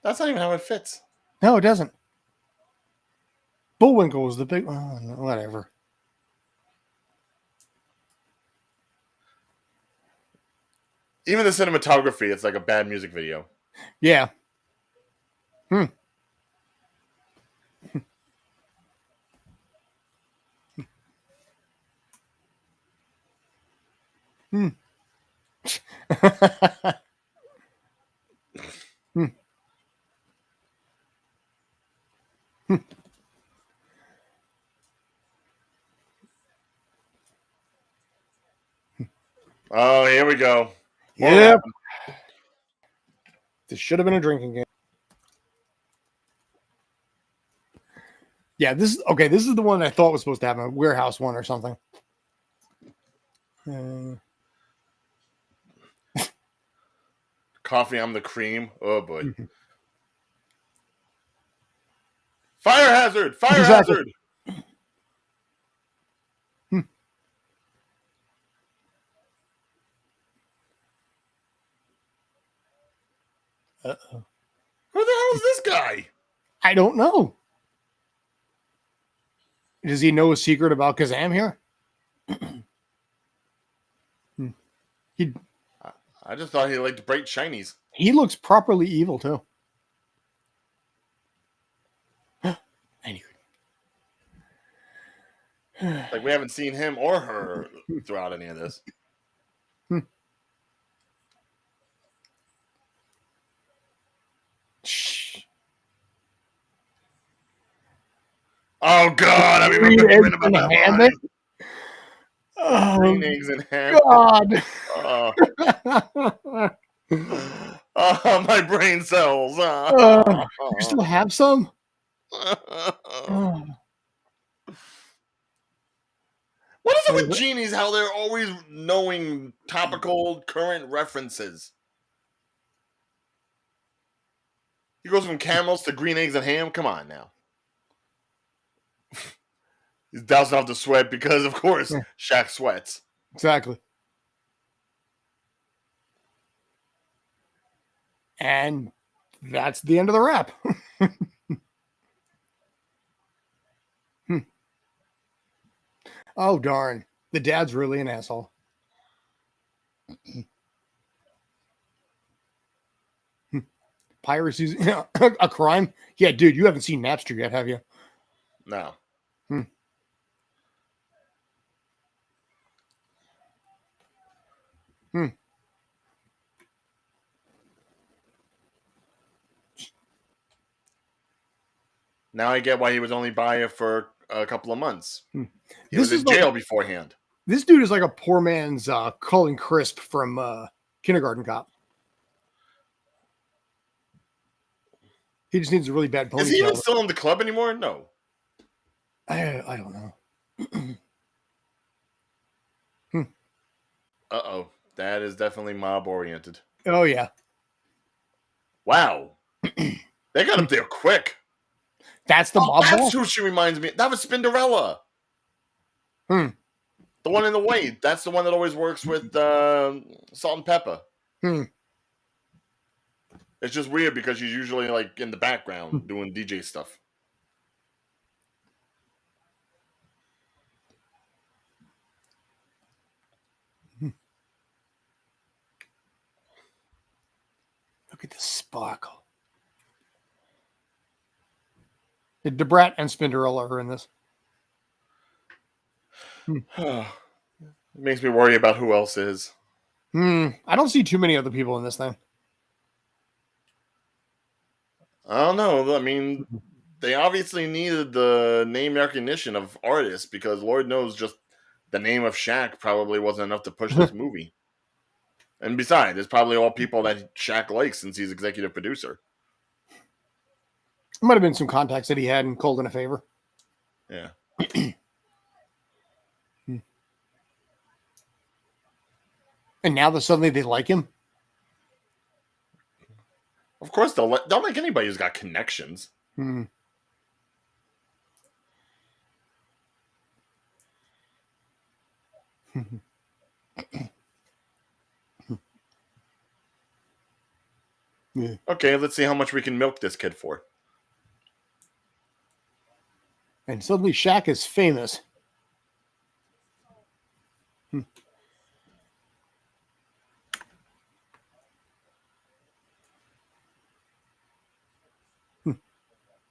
That's not even how it fits. No, it doesn't. Bullwinkle was the big. Oh, no, whatever. Even the cinematography, it's like a bad music video. Yeah. Oh, here we go. Yep. This should have been a drinking game. Yeah, this is the one I thought was supposed to have a warehouse one or something. Coffee on the cream. Oh boy. Fire hazard! Fire Exactly. hazard! Uh-oh. Who the hell is this guy? I don't know. Does he know a secret about Kazaam here? I just thought he liked bright shinies. He looks properly evil too. Anyway. Like we haven't seen him or her throughout any of this. Oh God! I remember hearing about that line. Oh, green eggs and ham. God! Oh, my brain cells. You still have some? What is it with genies? How they're always knowing topical, current references. He goes from camels to green eggs and ham. Come on now. He's dousing off the sweat because, of course, Shaq sweats. Exactly. And that's the end of the rap. Oh, darn. The dad's really an asshole. Piracy, a crime? Yeah, dude, you haven't seen Napster yet, have you? No. Hmm. Now I get why he was only by it for a couple of months. Hmm. He was in jail beforehand. This dude is like a poor man's Cullen Crisp from Kindergarten Cop. He just needs a really bad ponytail. Is he even still in the club anymore? No. I don't know. Uh-oh. That is definitely mob-oriented. Oh, yeah. Wow. They got up there quick. That's the mob That's boss? who she reminds me. That was Spinderella. Hmm. The one in the white. That's the one that always works with Salt and Pepper. Hmm. It's just weird because she's usually like in the background doing DJ stuff. Look at the sparkle. Debrat and Spinderella are in this. It makes me worry about who else is. I don't see too many other people in this thing. I don't know. I mean, they obviously needed the name recognition of artists because Lord knows just the name of Shaq probably wasn't enough to push this movie. And besides, it's probably all people that Shaq likes since he's executive producer. Might have been some contacts that he had and called in a favor. Yeah. And now that suddenly they like him? Of course, they'll like anybody who's got connections. Yeah. Okay, let's see how much we can milk this kid for. And suddenly Shaq is famous.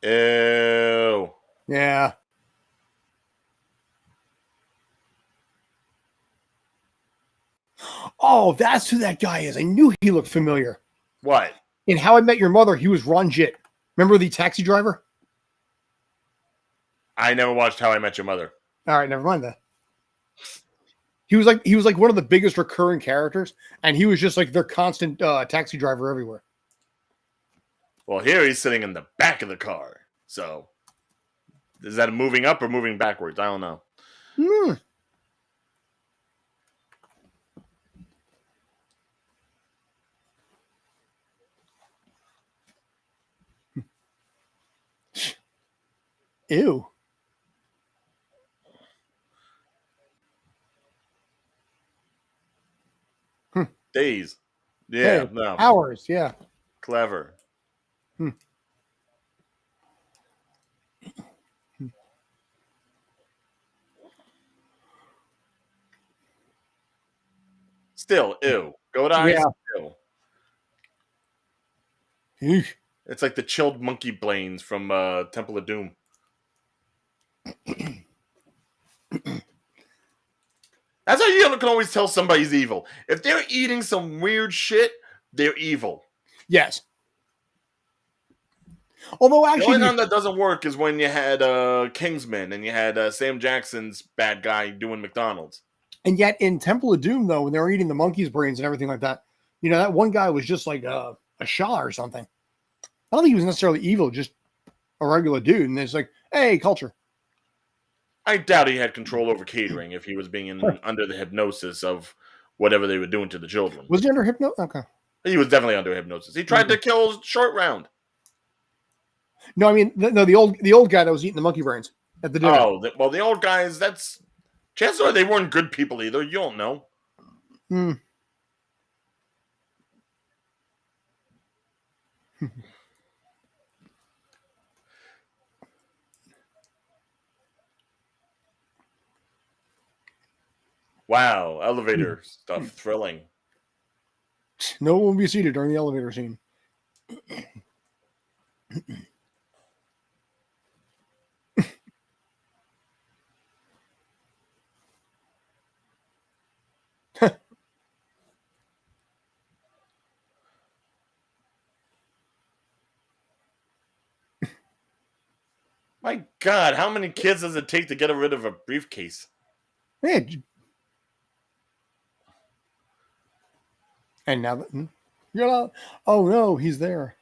Ew. Yeah. Oh, that's who that guy is. I knew he looked familiar. What? In How I Met Your Mother, he was Ron Jitt. Remember the taxi driver? I never watched How I Met Your Mother. All right, never mind that. He was like one of the biggest recurring characters, and he was just like their constant taxi driver everywhere. Well, here he's sitting in the back of the car. So, is that moving up or moving backwards? I don't know. Ew. Days. Yeah, Hey, no. hours, yeah. Clever. Still, ew. Goat eyes, ew. Eesh. It's like the chilled monkey brains from Temple of Doom. That's how you can always tell somebody's evil. If they're eating some weird shit, they're evil. Yes. Although The actually, only time that doesn't work is when you had Kingsman and you had Sam Jackson's bad guy doing McDonald's. and yet in Temple of Doom, though, when they were eating the monkey's brains and everything like that, you know, that one guy was just like a Shah or something. I don't think he was necessarily evil, just a regular dude. And it's like, hey, culture. I doubt he had control over catering if he was being under the hypnosis of whatever they were doing to the children. Was he under hypnosis? Okay. He was definitely under hypnosis. He tried to kill Short Round. No, I mean, the old guy that was eating the monkey brains at the dinner. Oh, well, the old guys, that's... Chances are they weren't good people either. You don't know. Wow, elevator stuff, thrilling. No one will be seated during the elevator scene. My God, how many kids does it take to get rid of a briefcase? Hey, and now you're not. Oh no, he's there.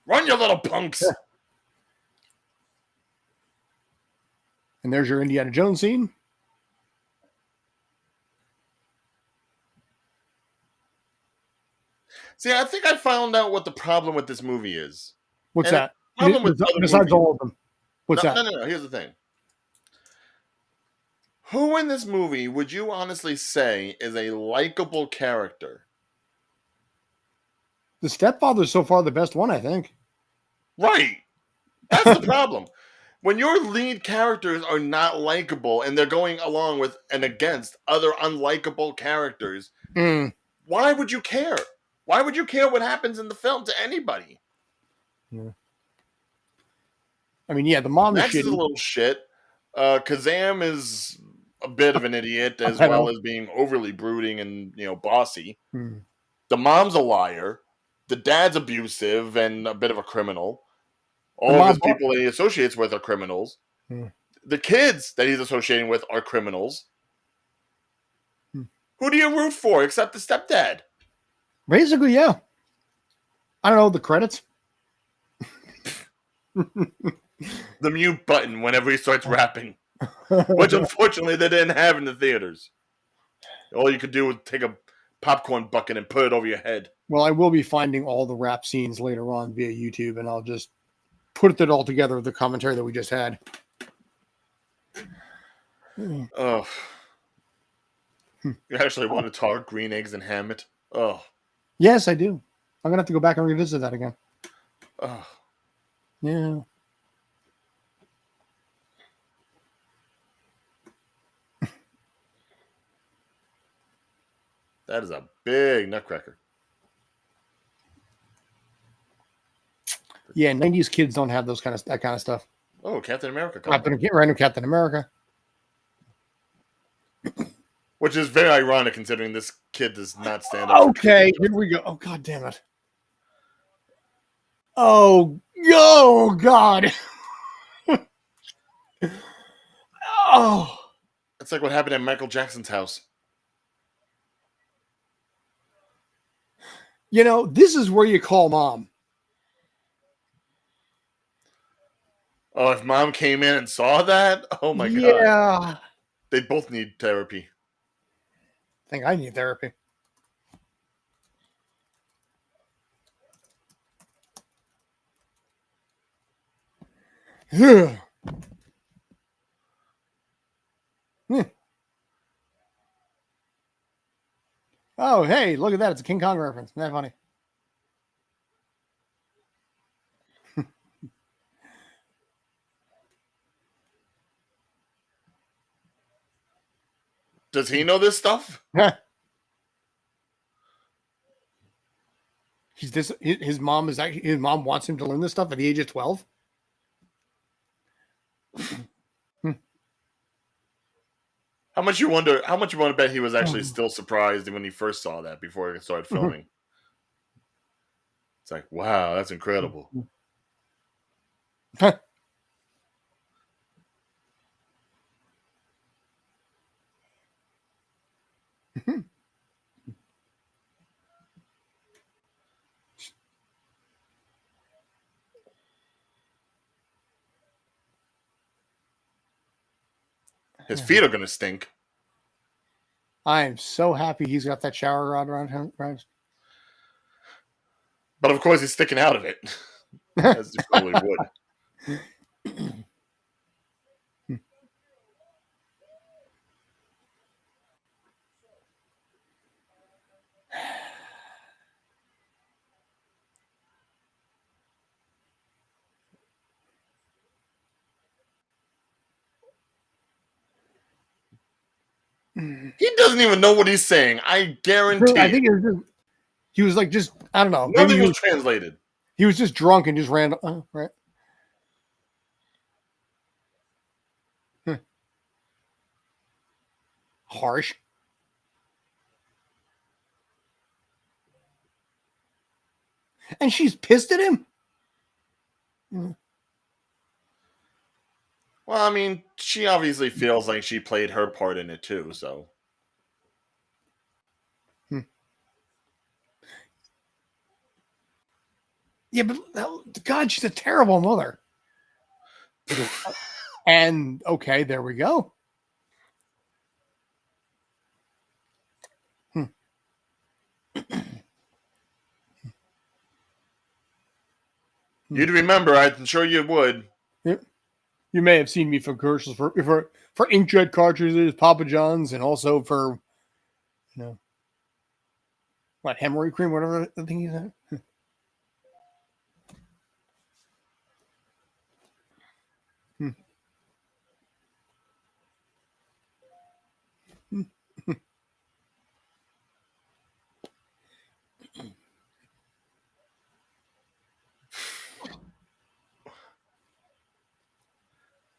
Run, you little punks! Yeah. And there's your Indiana Jones scene. See, I think I found out what the problem with this movie is. What's And that? the problem with other Besides movies. all of them, what's that? No. Here's the thing. Who in this movie would you honestly say is a likable character? The stepfather's so far the best one, I think. Right. That's the problem. When your lead characters are not likable and they're going along with and against other unlikable characters, why would you care? Why would you care what happens in the film to anybody? Yeah. I mean, yeah, the mom Max is is a shitty. little shit. Kazam is a bit of an idiot as well as being overly brooding and bossy. The mom's a liar. The dad's abusive and a bit of a criminal. All of his people that he associates with are criminals. The kids that he's associating with are criminals. Who do you root for except the stepdad? Basically, yeah. I don't know, the credits. The mute button whenever he starts rapping. Which unfortunately they didn't have in the theaters. All you could do was take a popcorn bucket and put it over your head. Well, I will be finding all the rap scenes later on via YouTube, and I'll just put it all together with the commentary that we just had. Oh. You actually want to talk green eggs and ham it? Oh. Yes, I do. I'm going to have to go back and revisit that again. Oh. Yeah. That is a big nutcracker. Yeah, 90s kids don't have that kind of stuff. Oh, Captain America. Random Captain America. Which is very ironic considering this kid does not stand up. Okay, here we go. Oh, God damn it. Oh God. Oh. It's like what happened at Michael Jackson's house. This is where you call mom. Oh, if mom came in and saw that? Oh my God. Yeah. They both need therapy. I think I need therapy. Yeah. Oh, hey, look at that. It's a King Kong reference. Isn't that funny? Does he know this stuff? His mom wants him to learn this stuff at the age of 12. How much you want to bet he was actually still surprised when he first saw that before he started filming? It's like, wow, that's incredible. His feet are going to stink. I am so happy he's got that shower rod around him. Right? But of course, he's sticking out of it, as he probably would. He doesn't even know what he's saying. I guarantee. I think he was like just, I don't know. Nothing was translated. He was just drunk and just ran. Right. Harsh. And she's pissed at him? Well, I mean, she obviously feels like she played her part in it too, so. Yeah, but God, she's a terrible mother. And okay, there we go. You'd remember, I'm sure you would. You may have seen me for commercials for inkjet cartridges, Papa John's, and also for what, hemorrhoid cream, whatever the thing is.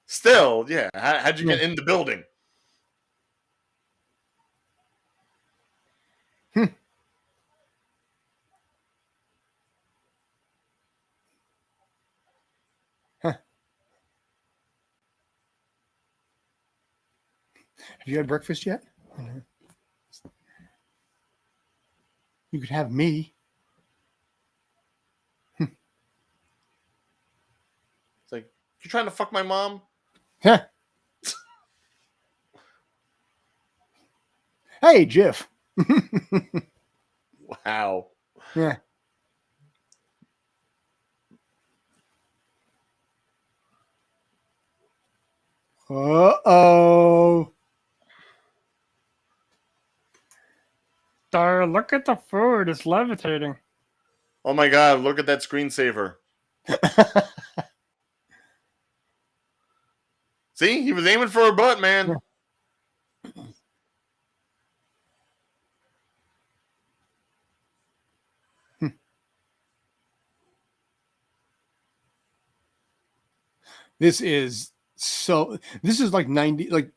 Still, yeah. How'd you get in the building? Have you had breakfast yet? You could have me. It's like, you trying to fuck my mom? Hey, Jiff. Wow. Yeah. Uh-oh. Look at the food. It's levitating. Oh my God, look at that screensaver. See? He was aiming for her butt, man. This is like 90, like,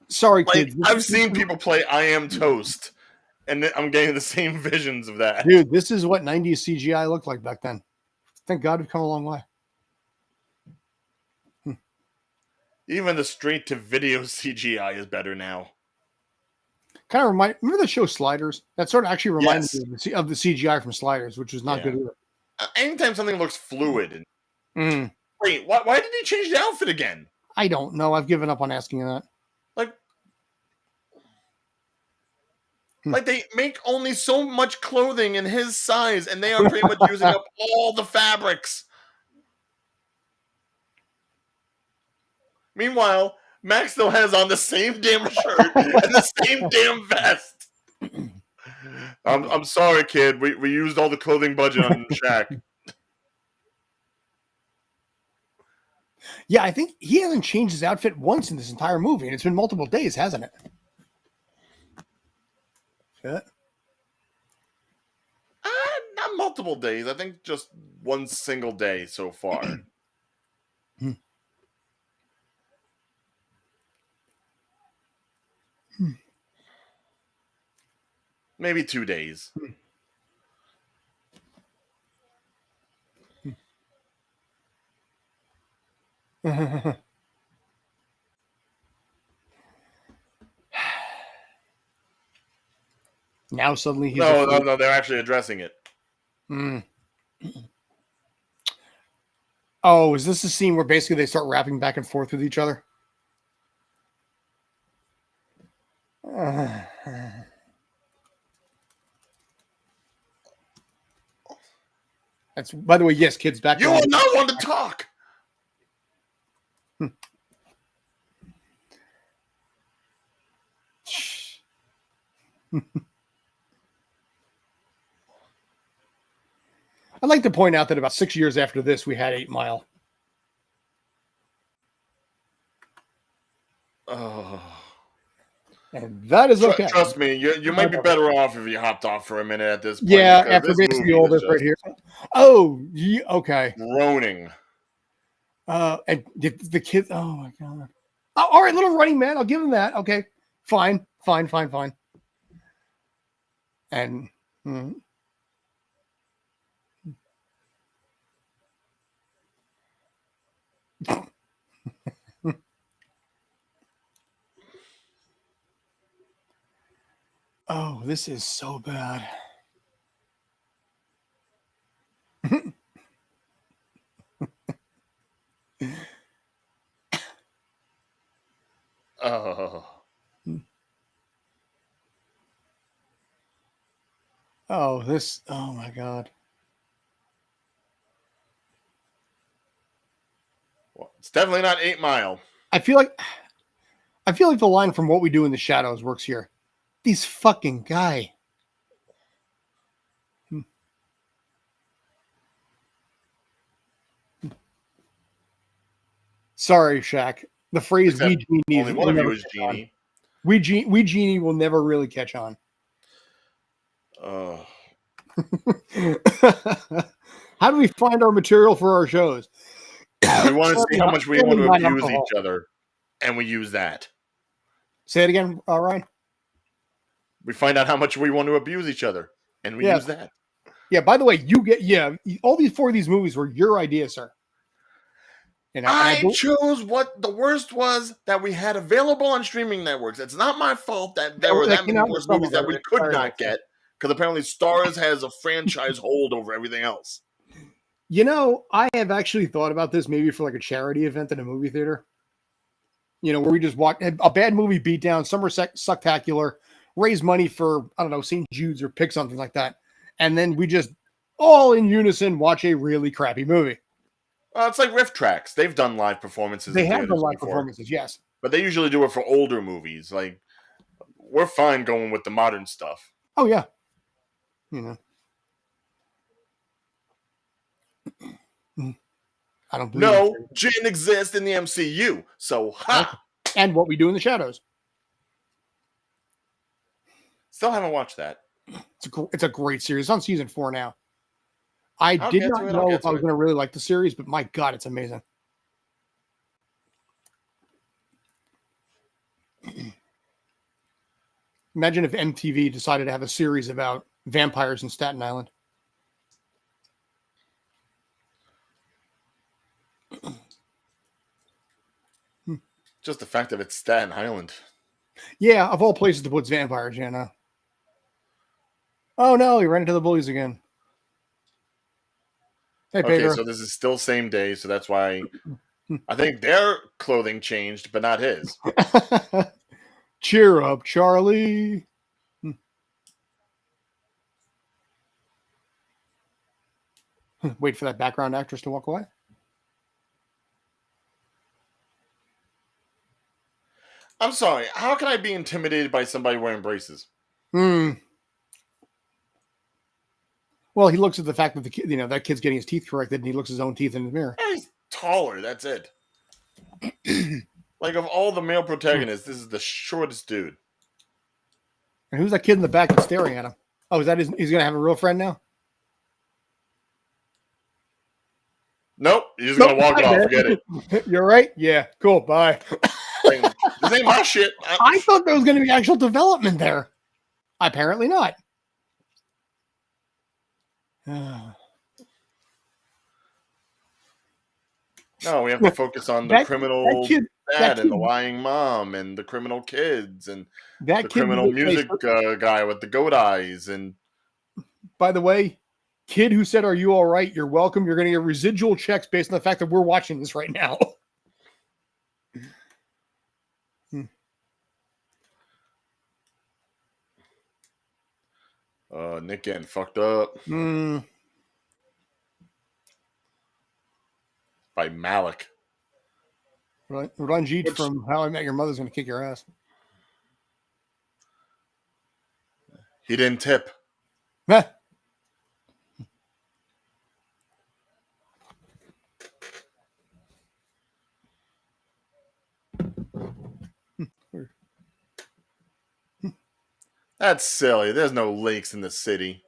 sorry, Like, kids. I've seen people play I Am Toast, and I'm getting the same visions of that. Dude, this is what 90s CGI looked like back then. Thank God we've come a long way. Even the straight-to-video CGI is better now. Kind of remember the show Sliders? That sort of actually reminded me of the CGI from Sliders, which was not good either. Anytime something looks fluid. Wait, why did he change the outfit again? I don't know. I've given up on asking that. Like they make only so much clothing in his size, and they are pretty much using up all the fabrics. Meanwhile, Max still has on the same damn shirt and the same damn vest. I'm sorry, kid. We used all the clothing budget on Shaq. Yeah, I think he hasn't changed his outfit once in this entire movie, and it's been multiple days, hasn't it? Yeah. Not multiple days. I think just one single day so far. Maybe 2 days. Now suddenly he's no, they're actually addressing it. Oh, is this the scene where basically they start rapping back and forth with each other? That's, by the way, yes, kids, back. You are not one to talk. I'd like to point out that about 6 years after this, we had 8 Mile. Oh. And that is okay. Trust me, you might be better off if you hopped off for a minute at this point. Yeah, after basically all this right here. Oh, yeah, okay. Groaning. And the kids. Oh my God. Oh, all right, Little Running Man. I'll give him that. Okay, fine. And Oh, this is so bad. Oh. Oh, this. Oh my God. Well, it's definitely not 8 Mile. I feel like the line from What We Do in the Shadows works here. These fucking guy. Sorry, Shaq. The phrase Except "we genie" only one will of you never is catch on. Genie. We genie will never really catch on. Oh. How do we find our material for our shows? We want to see how much we want to Not abuse alcohol. each other, and we use that. Say it again, Ryan. We find out how much we want to abuse each other, and we Yeah. use that. Yeah. By the way, all these 4 of these movies were your idea, sir. You know, I chose what the worst was that we had available on streaming networks. It's not my fault that there were that came many out with worse some movies of them. that we could not get, because apparently Starz has a franchise hold over everything else. You know, I have actually thought about this maybe for like a charity event in a movie theater. You know, where we just watch a bad movie, Beatdown, summer Suck-Tacular, raise money for, I don't know, St. Jude's or pick something like that. And then we just all in unison watch a really crappy movie. It's like Riff Tracks. They've done live performances. They in have done theaters live before, performances, yes. but they usually do it for older movies. Like, we're fine going with the modern stuff. Oh, yeah. You know. I don't believe No, Jin exists in the MCU, so ha! And What We Do in the Shadows. Still haven't watched that. It's a great series. It's on season 4 now. I did not know if I was going to really like the series, but my God, it's amazing. Imagine if MTV decided to have a series about vampires in Staten Island. Just the fact that it's Staten Island. Yeah, of all places to put vampires, you know. Oh no, he ran into the bullies again. Hey, Okay, Pedro. so this is still same day, so that's why I think their clothing changed, but not his. Cheer up, Charlie. Wait for that background actress to walk away. I'm sorry, how can I be intimidated by somebody wearing braces? Well, he looks at the fact that the kid, that kid's getting his teeth corrected, and he looks at his own teeth in the mirror. He's taller, that's it. Like, of all the male protagonists, this is the shortest dude. And who's that kid in the back that's staring at him? Oh, is that he's going to have a real friend now? Nope, he's just going to walk off. Forget it. You're right? Yeah, cool. Bye. Like, this ain't my shit. I thought there was going to be actual development there. Apparently not. No, we have to focus on the criminal dad and the lying mom and the criminal kids and the criminal music guy with the goat eyes. And by the way, kid who said, "Are you all right? You're welcome. You're going to get residual checks based on the fact that we're watching this right now." Nick getting fucked up by Malik. Ranjit from How I Met Your Mother's going to kick your ass. He didn't tip. That's silly. There's no lakes in the city.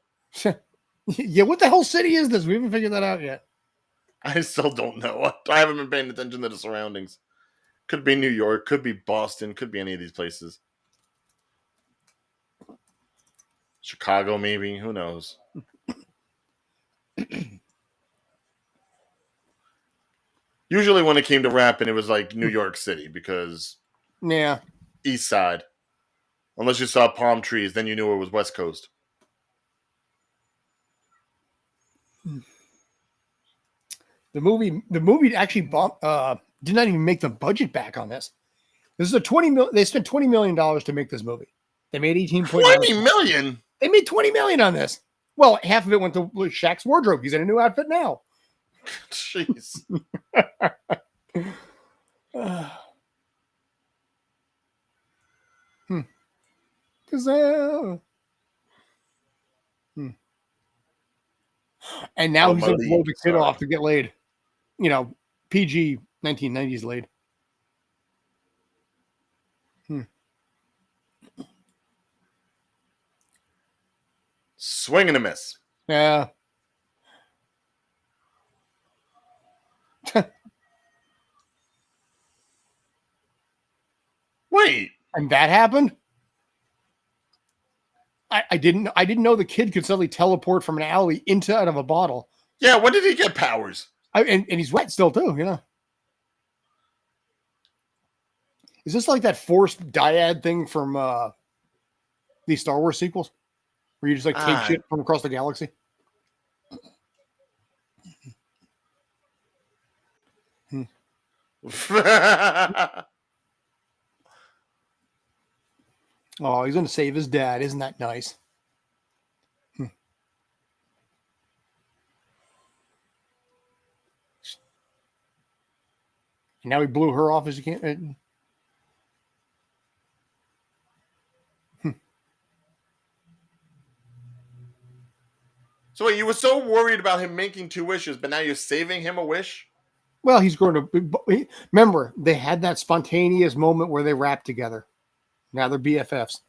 Yeah, what the hell city is this? We haven't figured that out yet. I still don't know. I haven't been paying attention to the surroundings. Could be New York, could be Boston, could be any of these places. Chicago, maybe. Who knows? Usually when it came to rapping, it was like New York City because East Side. Unless you saw palm trees, then you knew it was West Coast. The movie actually did not even make the budget back on this. This is they spent $20 million to make this movie. They made 18.9. 20 million? They made $20 million on this. Well, half of it went to Shaq's wardrobe. He's in a new outfit now. Jeez. Kazaam. And now he's going to blow the kid off to get laid. You know, PG 1990s laid. Swing and a miss. Yeah. Wait. And that happened? I didn't know the kid could suddenly teleport from an alley out of a bottle. Yeah, when did he get powers? And he's wet still too, you know. Is this like that forced dyad thing from these Star Wars sequels? Where you just like take shit from across the galaxy? Oh, he's going to save his dad. Isn't that nice? And now he blew her off as you can't. So wait, you were so worried about him making 2 wishes, but now you're saving him a wish? Well, he's going to... Remember, they had that spontaneous moment where they rapped together. Now they're BFFs.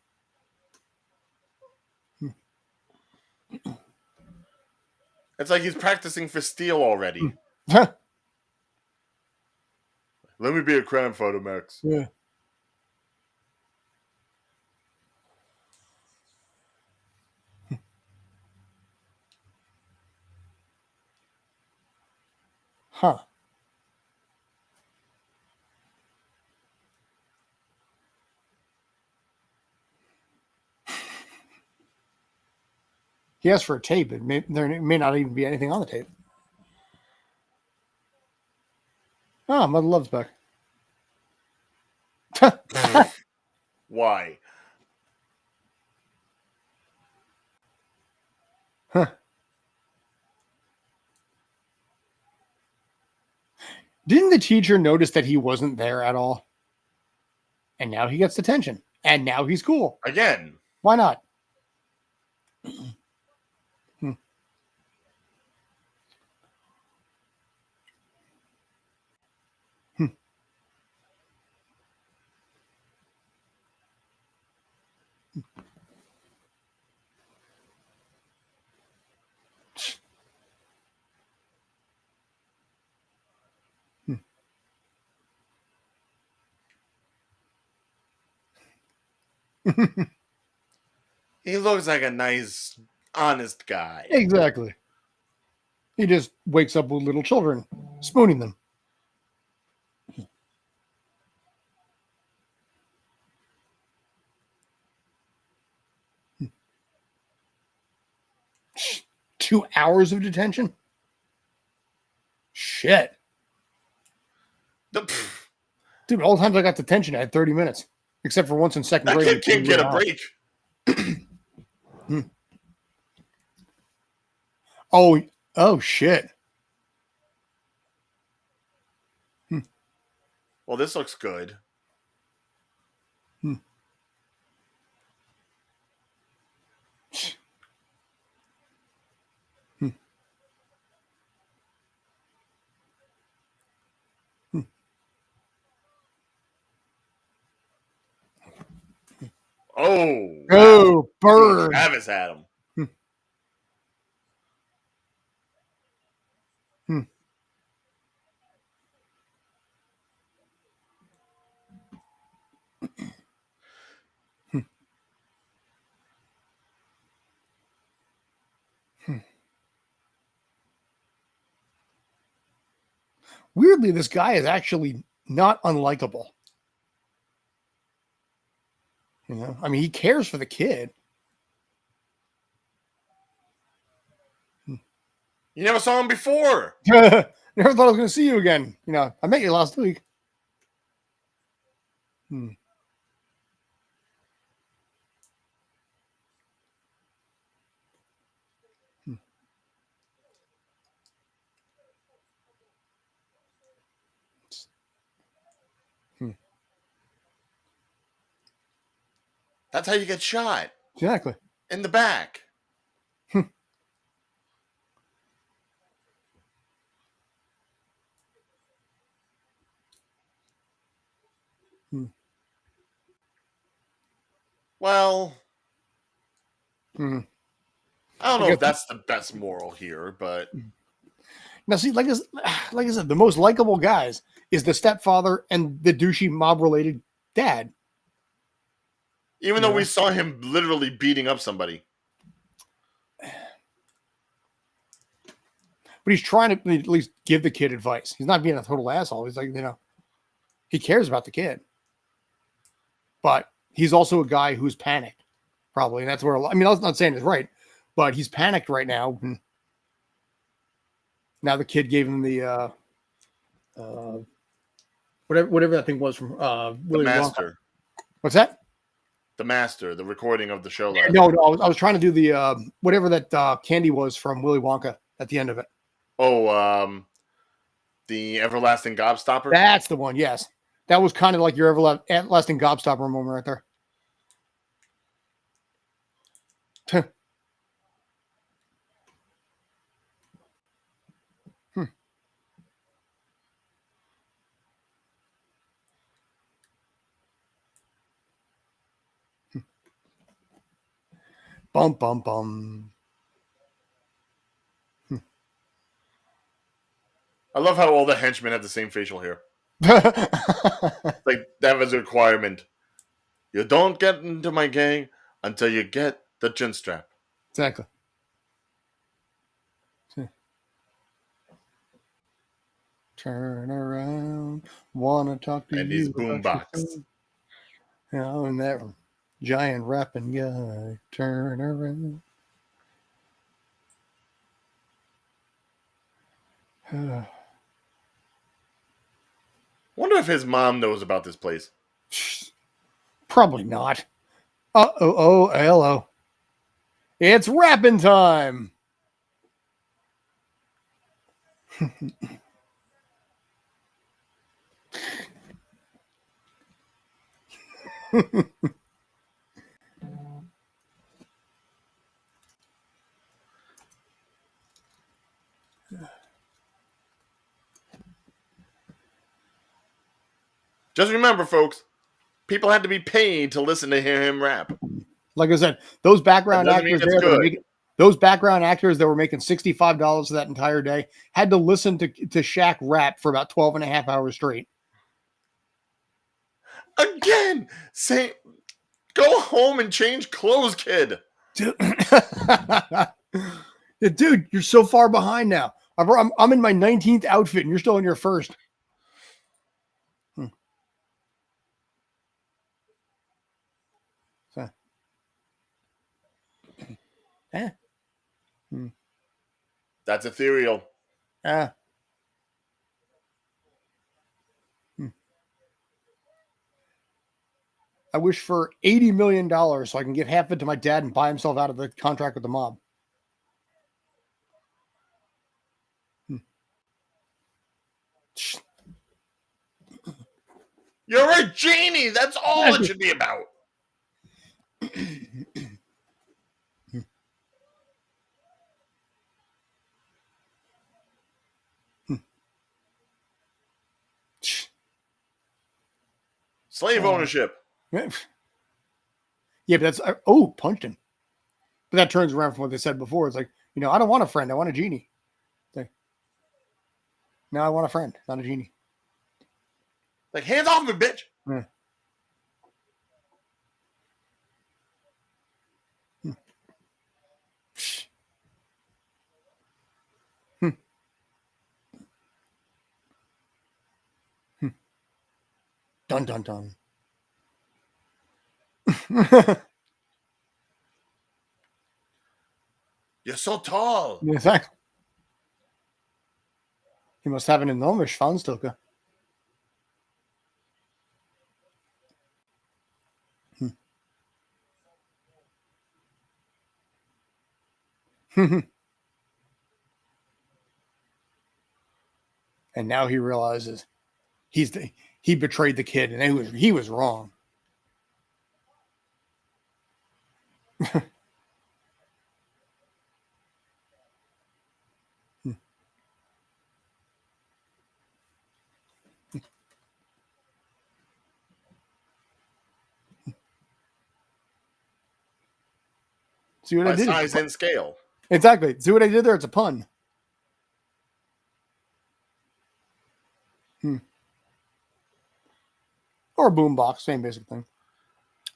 It's like he's practicing for Steel already. Let me be a crime photo, Max. Yeah. Huh. He asked for a tape. There may not even be anything on the tape. Oh, Mother Love's back. Why? Huh. Didn't the teacher notice that he wasn't there at all? And now he gets attention. And now he's cool. Again. Why not? He looks like a nice, honest guy. Exactly. He just wakes up with little children, spooning them. Two hours of detention? Shit. Dude, all the times I got detention, I had 30 minutes. Except for once in second grade. That kid can't get a break. Oh, shit. Well, this looks good. Oh, bird. Travis had him. Weirdly, this guy is actually not unlikable. You know, I mean, he cares for the kid. You never saw him before. Never thought I was going to see you again. You know, I met you last week. Hmm. Hmm. That's how you get shot. Exactly. In the back. Hmm. Well, Hmm. I don't I know guess if that's the best moral here, but now see, like I said, the most likable guys is the stepfather and the douchey mob-related dad. even though we saw him literally beating up somebody. But he's trying to at least give the kid advice. He's not being a total asshole. He's like, you know, he cares about the kid. But he's also a guy who's panicked, probably. And that's where, I mean, I'm not saying it's right, but he's panicked right now. And now the kid gave him the, whatever that thing was from Willy Wonka. Master. What's that? The Master, the recording of the show. No, I was trying to do the, whatever that candy was from Willy Wonka at the end of it. Oh, the Everlasting Gobstopper? That's the one, yes. That was kind of like your everlasting gobstopper moment right there. Bum, bum, bum. I love how all the henchmen have the same facial hair. Like, that was a requirement. You don't get into my gang until you get the chin strap. Exactly. Turn around, wanna talk to And you. his boombox. You know, and that giant rapping guy. Turn around. Wonder if his mom knows about this place. Probably not. Hello. It's rapping time. Just remember, folks, people had to be paid to listen to hear him rap. Like I said, those background That doesn't mean actors it's there, good. those background actors that were making $65 that entire day had to listen to Shaq rap for about 12 and a half hours straight. Again, say, go home and change clothes, kid. Dude, you're so far behind now. I'm in my 19th outfit and you're still in your first. So. That's ethereal. I wish for $80 million so I can give half of it to my dad and buy himself out of the contract with the mob. You're a genie. That's all it should be about. Slave ownership. Yeah, but that's punched him. But that turns around from what they said before. It's like, you know, I don't want a friend. I want a genie. Like, no, I want a friend, not a genie. Like, hands off me, bitch. Yeah. Dun dun dun. You're so tall. Exactly. He must have an enormous Fahnenstücke. And now he realizes he betrayed the kid, and he was wrong. See what I By did? size and scale. Exactly. See what I did there? It's a pun. Or a boombox, same basic thing.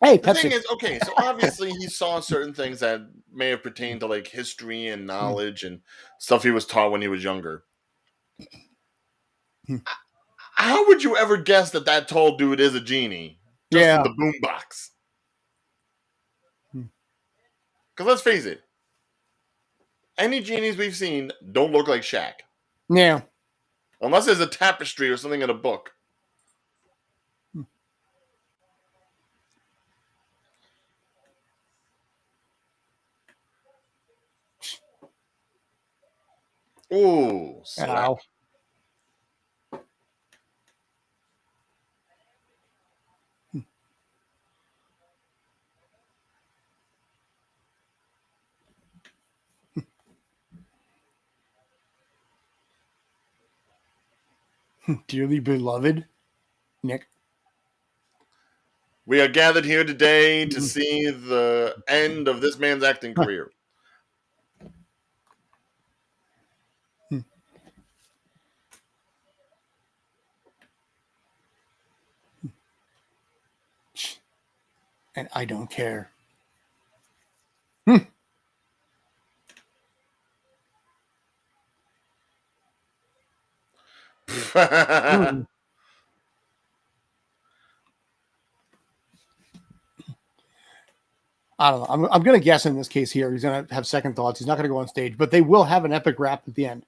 Hey, The thing Pepsi. is, okay, so obviously he saw certain things that may have pertained to like history and knowledge and stuff he was taught when he was younger. How would you ever guess that that tall dude is a genie just from Yeah. the boombox? Because let's face it, any genies we've seen don't look like Shaq. Yeah. Unless there's a tapestry or something in a book. Ooh, slap. Ow. Dearly beloved, Nick. We are gathered here today to see the end of this man's acting career. And I don't care. I don't know. I'm going to guess in this case here, he's going to have second thoughts. He's not going to go on stage, but they will have an epic rap at the end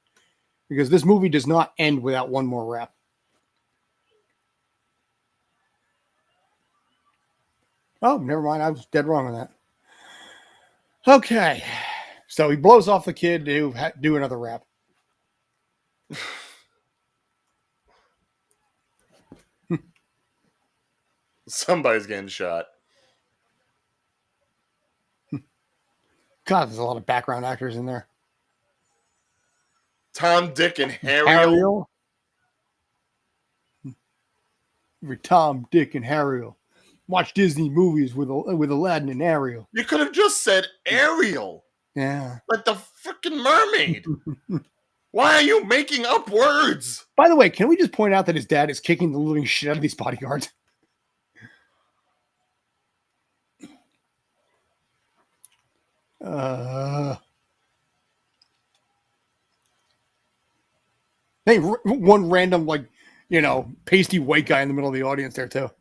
because this movie does not end without one more rap. Oh, never mind. I was dead wrong on that. Okay. So he blows off the kid to do another rap. Somebody's getting shot. God, there's a lot of background actors in there. Tom, Dick, and Harriel. Tom, Dick, and Harriel. Watch Disney movies with Aladdin and Ariel. You could have just said Ariel. Yeah. Like the freaking mermaid. Why are you making up words? By the way, can we just point out that his dad is kicking the living shit out of these bodyguards? Hey, one random, pasty white guy in the middle of the audience there, too.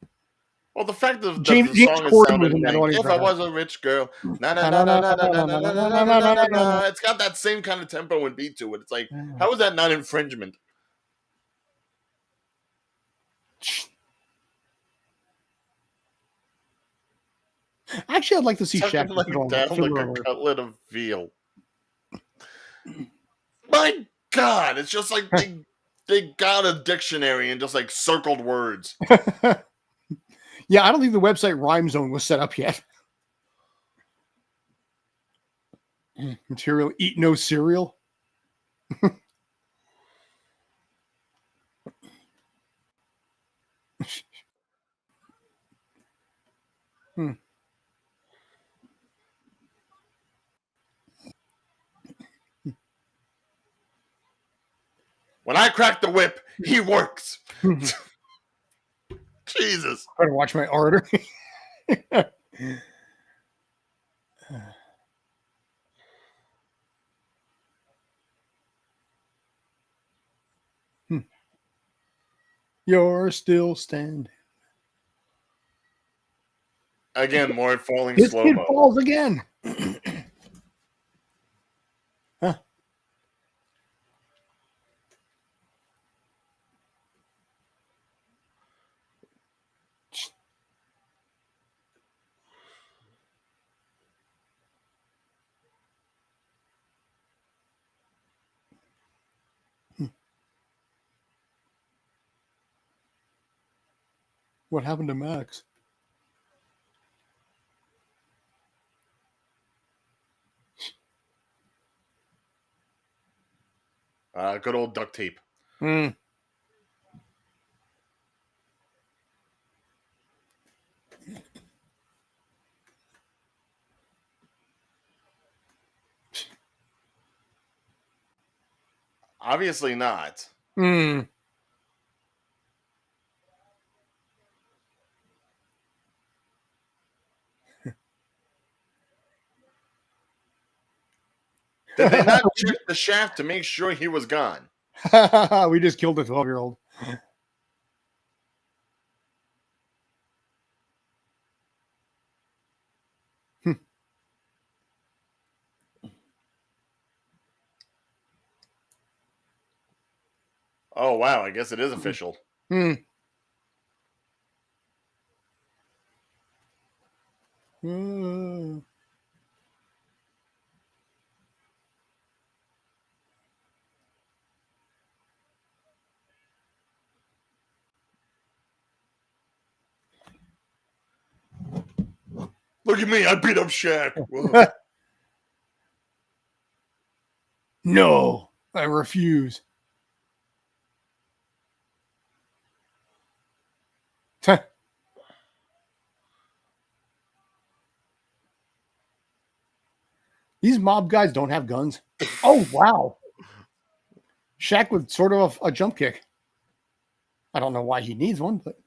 Well, the fact that James the song is Corden was in sounding that like, audience if right I now. was a rich girl, na na na na na na na na na na na na. It's got that same kind of tempo and beat to it. It's like, how is that not infringement? Actually, I'd like to see Shaq Like down like a cutlet of veal. My God, it's just like they got a dictionary and just like circled words. Yeah, I don't think the website Rhyme Zone was set up yet. Material, eat no cereal. When I crack the whip, he works. Jesus. Better watch my order. You're still standing. Again, more falling This slow kid mo. falls again. Huh. What happened to Max? Good old duct tape. Hmm. Obviously not. Hmm. Did they not check the shaft to make sure he was gone? We just killed a 12-year-old. Oh, wow. I guess it is official. Hmm. Look at me. I beat up Shaq. No, I refuse. These mob guys don't have guns. Oh, wow. Shaq with sort of a jump kick. I don't know why he needs one, but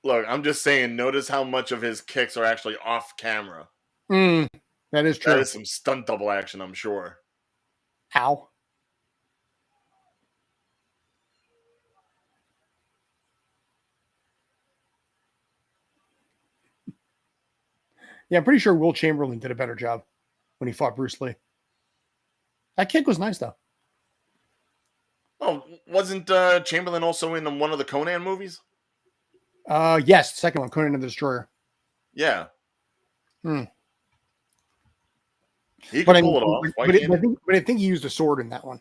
Look, I'm just saying, notice how much of his kicks are actually off camera. that is true. That is some stunt double action, I'm sure. How? Yeah, I'm pretty sure Will Chamberlain did a better job when he fought Bruce Lee. That kick was nice, though. Oh, wasn't Chamberlain also in one of the Conan movies? Yes, second one, Conan the Destroyer. Yeah. Hmm. He could pull it off. But I think he used a sword in that one.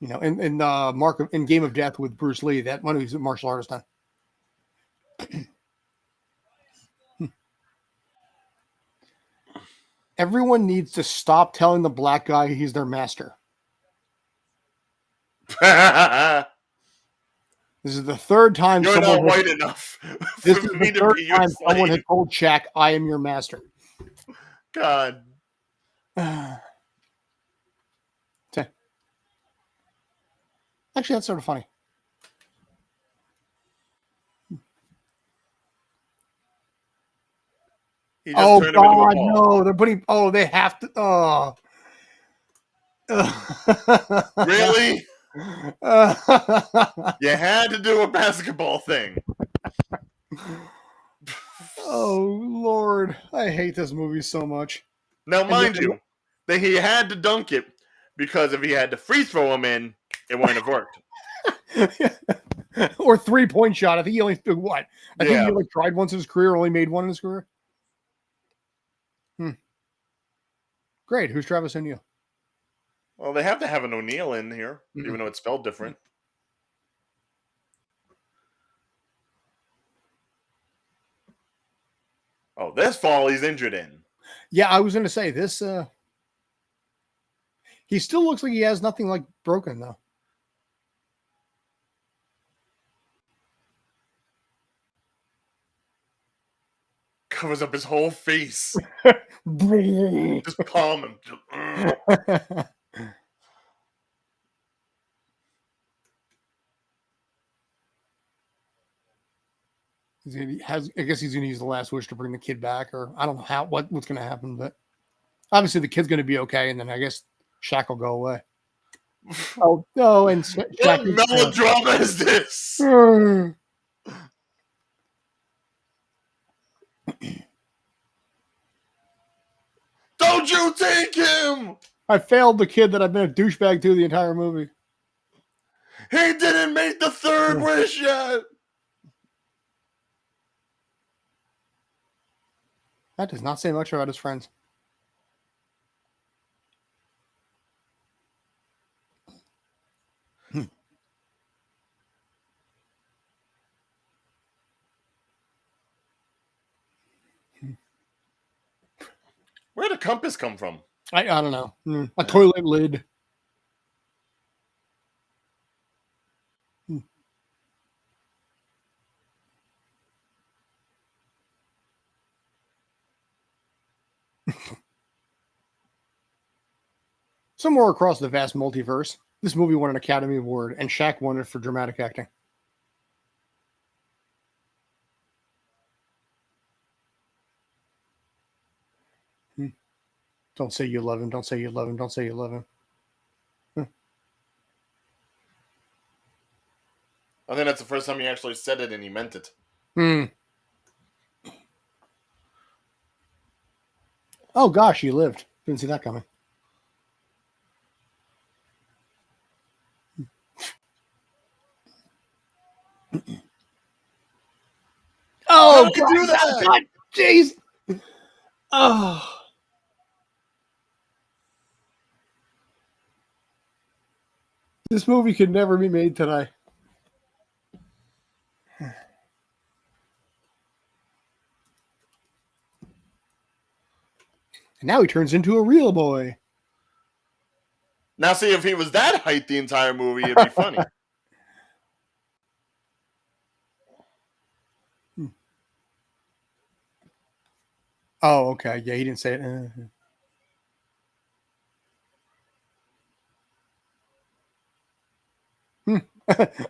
You know, in Game of Death with Bruce Lee, that one he's a martial artist on. Everyone needs to stop telling the black guy he's their master. This is the third time You're not white enough for me to be your slave. Someone had told Shaq, "I am your master." God. Actually, that's sort of funny. Oh God, no! They're putting. Oh, they have to. Oh. Really? You had to do a basketball thing. Oh Lord, I hate this movie so much. Now, mind you, that he had to dunk it because if he had to free throw him in, it wouldn't have worked. Or 3-point shot. I think he only did what? I think he only tried once in his career, only made one in his career. Great. Who's Travis O'Neal? Well, they have to have an O'Neal in here, even though it's spelled different. Oh, this fall he's injured in. Yeah, I was going to say this. He still looks like he has nothing like broken though. Covers up his whole face. Just palm him. I guess he's going to use the last wish to bring the kid back, or I don't know what's going to happen, but obviously the kid's going to be okay, and then I guess Shaq will go away. Oh no! And Shaq, what melodrama is this? Don't you take him? I failed the kid that I've been a douchebag to the entire movie. He didn't make the third wish yet. That does not say much about his friends. Where'd the compass come from? I don't know. A toilet lid. Somewhere across the vast multiverse, this movie won an Academy Award, and Shaq won it for dramatic acting. Don't say you love him. Don't say you love him. Don't say you love him. I think that's the first time he actually said it and he meant it. Oh, gosh, he lived. Didn't see that coming. Oh, how did you do that? God, jeez. Oh. This movie could never be made today. And now he turns into a real boy. Now, see, if he was that height the entire movie, it'd be funny. Oh, okay. Yeah, he didn't say it.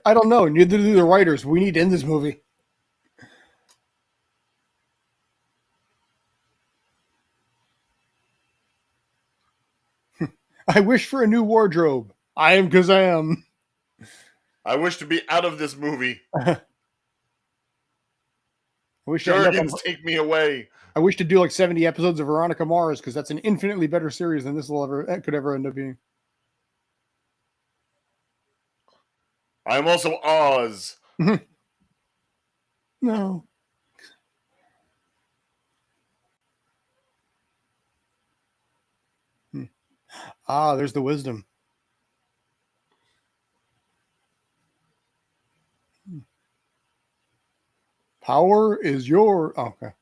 I don't know. Neither do the writers. We need to end this movie. I wish for a new wardrobe. I am Kazaam. I wish to be out of this movie. I wish Jergens, take me away. I wish to do like 70 episodes of Veronica Mars because that's an infinitely better series than this could ever end up being. I'm also Oz. No. Ah, there's the wisdom. Power is your... Oh, okay.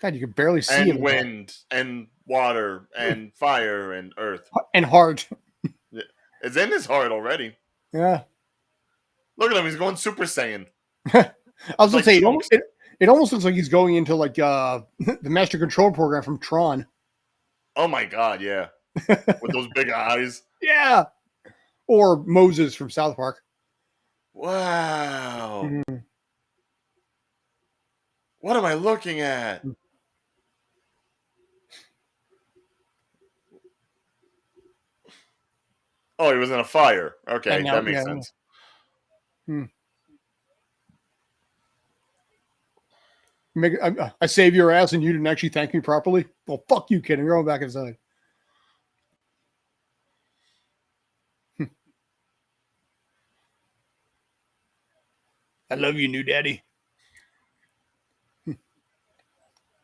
God, you can barely see and him. Wind, and water, and fire, and earth. And heart. It's in his heart already. Yeah. Look at him. He's going Super Saiyan. I was going to say, Trunks. it almost looks like he's going into like the Master Control program from Tron. Oh my God, yeah. With those big eyes. Yeah. Or Moses from South Park. Wow. What am I looking at? Oh, he was in a fire. Okay, Now, that makes sense. I save your ass and you didn't actually thank me properly? Well, fuck you, kid. I'm going back inside. I love you, new daddy.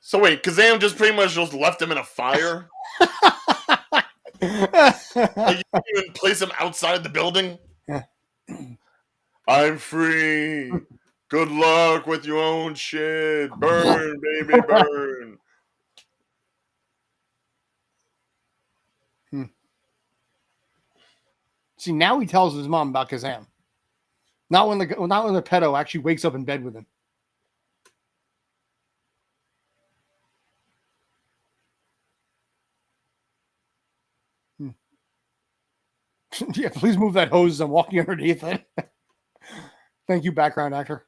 So wait, Kazaam just pretty much just left him in a fire? Like you didn't even place him outside the building? I'm free. Good luck with your own shit. Burn, baby, burn. See, now he tells his mom about Kazaam. Not when the pedo actually wakes up in bed with him. Yeah, please move that hose. I'm walking underneath it. Thank you, background actor.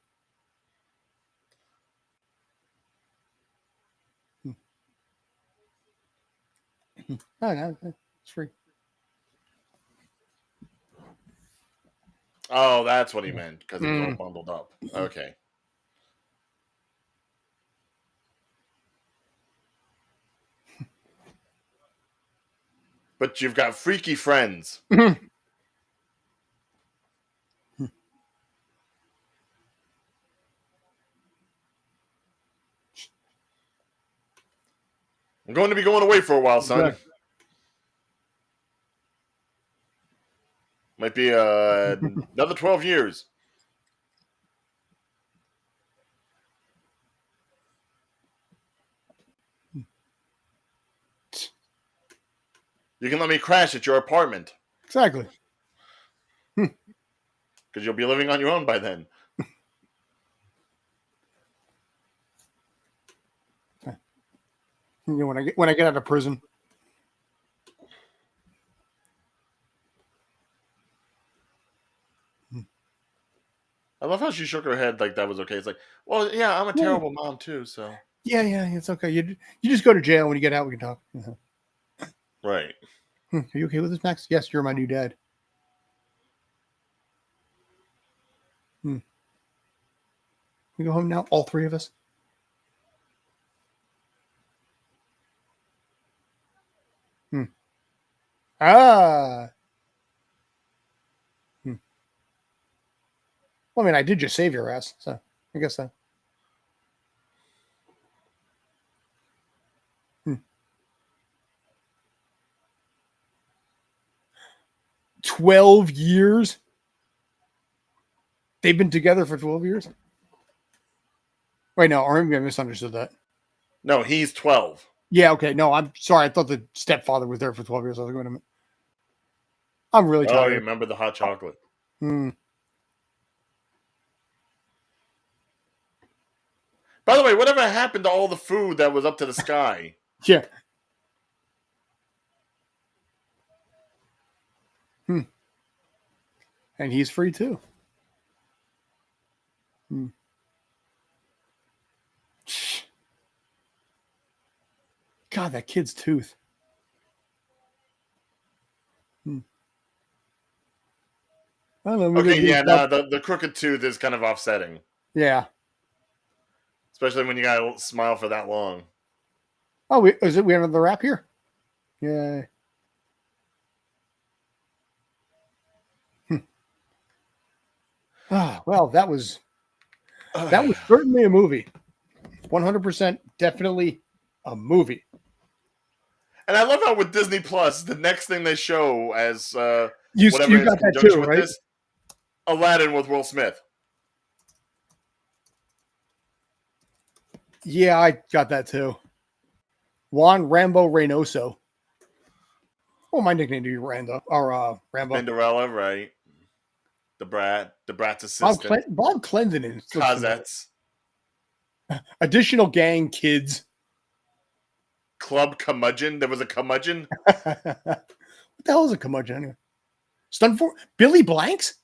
Oh, no, it's free. Oh, that's what he meant, because he was all bundled up. Okay. but you've got freaky friends. I'm going to be going away for a while, son. Okay. Might be another 12 years. You can let me crash at your apartment. Exactly. Because you'll be living on your own by then. You know, when I get out of prison. I love how she shook her head like that was okay. It's like, well, yeah, I'm a terrible mom too, so. Yeah, it's okay. You just go to jail. When you get out, we can talk. Right. Are you okay with this, Max? Yes, you're my new dad. We go home now, all three of us. Ah. Well, I mean, I did just save your ass, so I guess so. 12 years? They've been together for 12 years? Wait, no, or maybe I misunderstood that. No, he's 12. Yeah, okay. No, I'm sorry. I thought the stepfather was there for 12 years. I was like, wait a minute. I'm really tired. Oh, you remember the hot chocolate. By the way, whatever happened to all the food that was up to the sky? Yeah. And he's free too. God, that kid's tooth. I don't know. Okay, yeah, no, the crooked tooth is kind of offsetting. Yeah. Especially when you got to smile for that long. Oh, is it? We have another wrap here? Yeah. Well, that was certainly a movie. 100% definitely a movie. And I love how with Disney Plus, the next thing they show as whatever you is got that conjunction too, with right? this, Aladdin with Will Smith. Yeah, I got that too. Juan Rambo Reynoso. Oh, my nickname to you, Rambo. Cinderella, right? The Brat's assistant. Bob Clendenin. Cosettes. Additional gang kids. Club Curmudgeon. There was a curmudgeon. What the hell is a curmudgeon anyway? Stunt for Billy Blanks?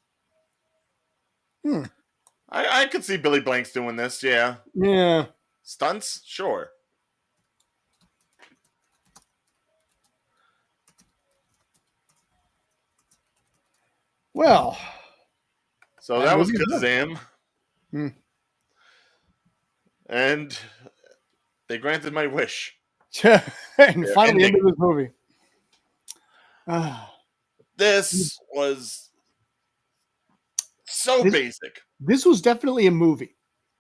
I could see Billy Blanks doing this, yeah. Yeah. Stunts? Sure. Well. So that was Kazaam. And they granted my wish. And finally ended this movie. This was so basic. This was definitely a movie.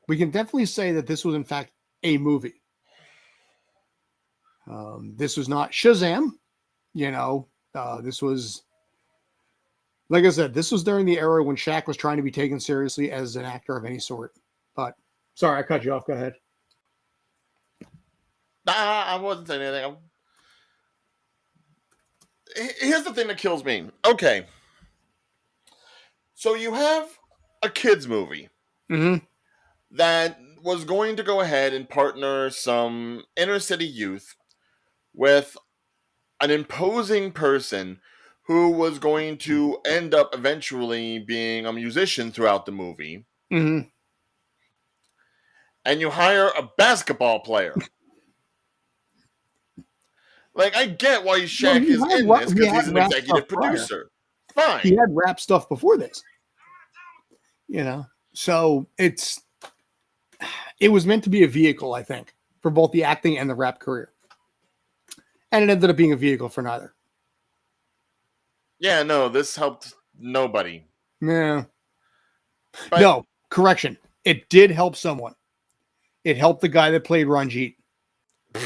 We can definitely say that this was, in fact, a movie. This was not Shazam. This was, like I said, this was during the era when Shaq was trying to be taken seriously as an actor of any sort. But, sorry, I cut you off. Go ahead. Nah, I wasn't saying anything. Here's the thing that kills me. Okay. So you have a kids movie that was going to go ahead and partner some inner city youth with an imposing person who was going to end up eventually being a musician throughout the movie. And you hire a basketball player. Like, I get why Shaq is in this because he's an executive producer. Fine. He had rap stuff before this. So it was meant to be a vehicle, I think, for both the acting and the rap career. And it ended up being a vehicle for neither. Yeah, no, this helped nobody. Yeah. But No, correction. It did help someone. It helped the guy that played Ranjit. I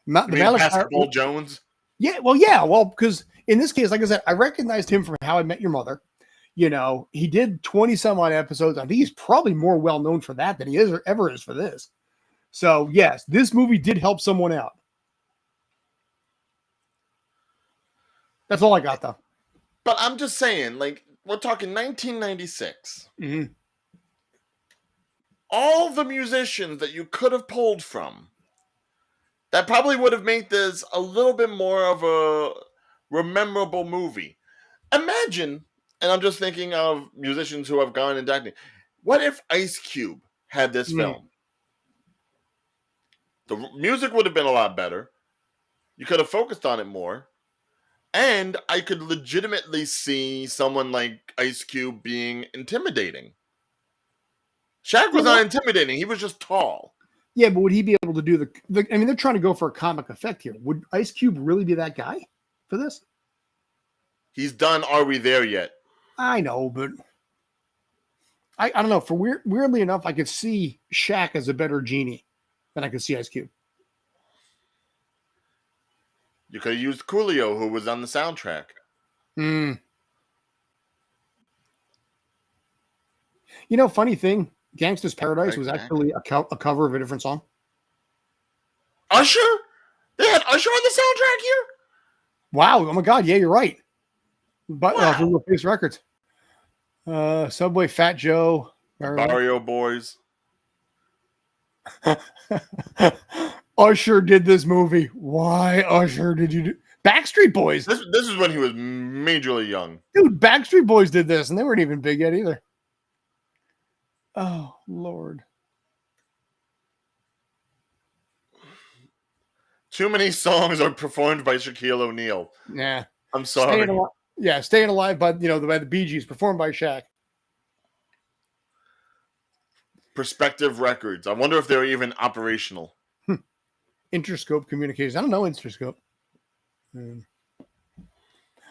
The mean, Malachite. Basketball Jones. Yeah. Well, because in this case, like I said, I recognized him from How I Met Your Mother. He did 20 some odd episodes. I think he's probably more well known for that than he is or ever is for this. So, yes, this movie did help someone out. That's all I got, though. But I'm just saying, like, we're talking 1996. Mm-hmm. All the musicians that you could have pulled from, that probably would have made this a little bit more of a memorable movie. Imagine, and I'm just thinking of musicians who have gone into acting. What if Ice Cube had this film? The music would have been a lot better. You could have focused on it more. And I could legitimately see someone like Ice Cube being intimidating. Shaq was not intimidating. He was just tall. Yeah, but would he be able to do the I mean, they're trying to go for a comic effect here. Would Ice Cube really be that guy for this? He's done Are We There Yet? I know, but I don't know. For weirdly enough, I could see Shaq as a better genie than I could see Ice Cube. You could have used Coolio, who was on the soundtrack. Funny thing, Gangsta's Paradise was actually a cover of a different song. Usher? They had Usher on the soundtrack here? Wow. Oh, my God. Yeah, you're right. But wow. Face Records. Subway, Fat Joe. Barrio Boys. Usher did this movie. Why, Usher, did you do? Backstreet Boys. This is when he was majorly young. Dude, Backstreet Boys did this, and they weren't even big yet either. Oh, Lord. Too many songs are performed by Shaquille O'Neal. Yeah. I'm sorry. Staying Alive by the Bee Gees, performed by Shaq. Perspective Records. I wonder if they're even operational. Interscope Communications. I don't know Interscope.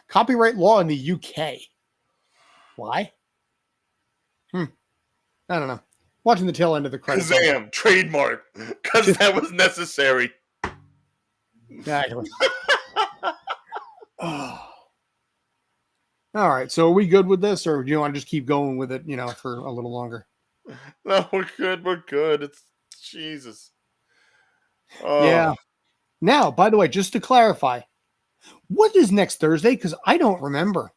Copyright law in the UK. Why? I don't know. Watching the tail end of the credits. Kazaam, trademark, because that was necessary. Exactly. Oh. All right. So are we good with this, or do you want to just keep going with it, for a little longer? No, we're good. We're good. It's Jesus. Oh. Yeah. Now, by the way, just to clarify, what is next Thursday? Because I don't remember.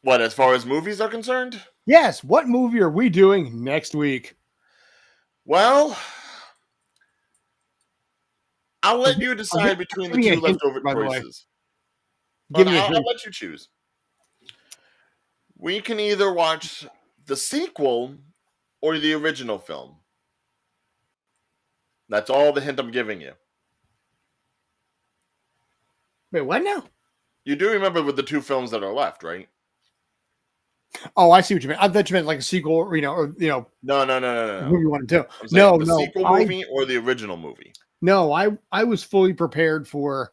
What, as far as movies are concerned? Yes. What movie are we doing next week? Well, I'll let you decide between the two leftover choices. But I'll let you choose. We can either watch the sequel or the original film. That's all the hint I'm giving you. Wait, what now? You do remember with the two films that are left, right? Oh, I see what you mean. I thought you meant like a sequel, or. No. Who you want to do? The sequel movie or the original movie. No, I was fully prepared for.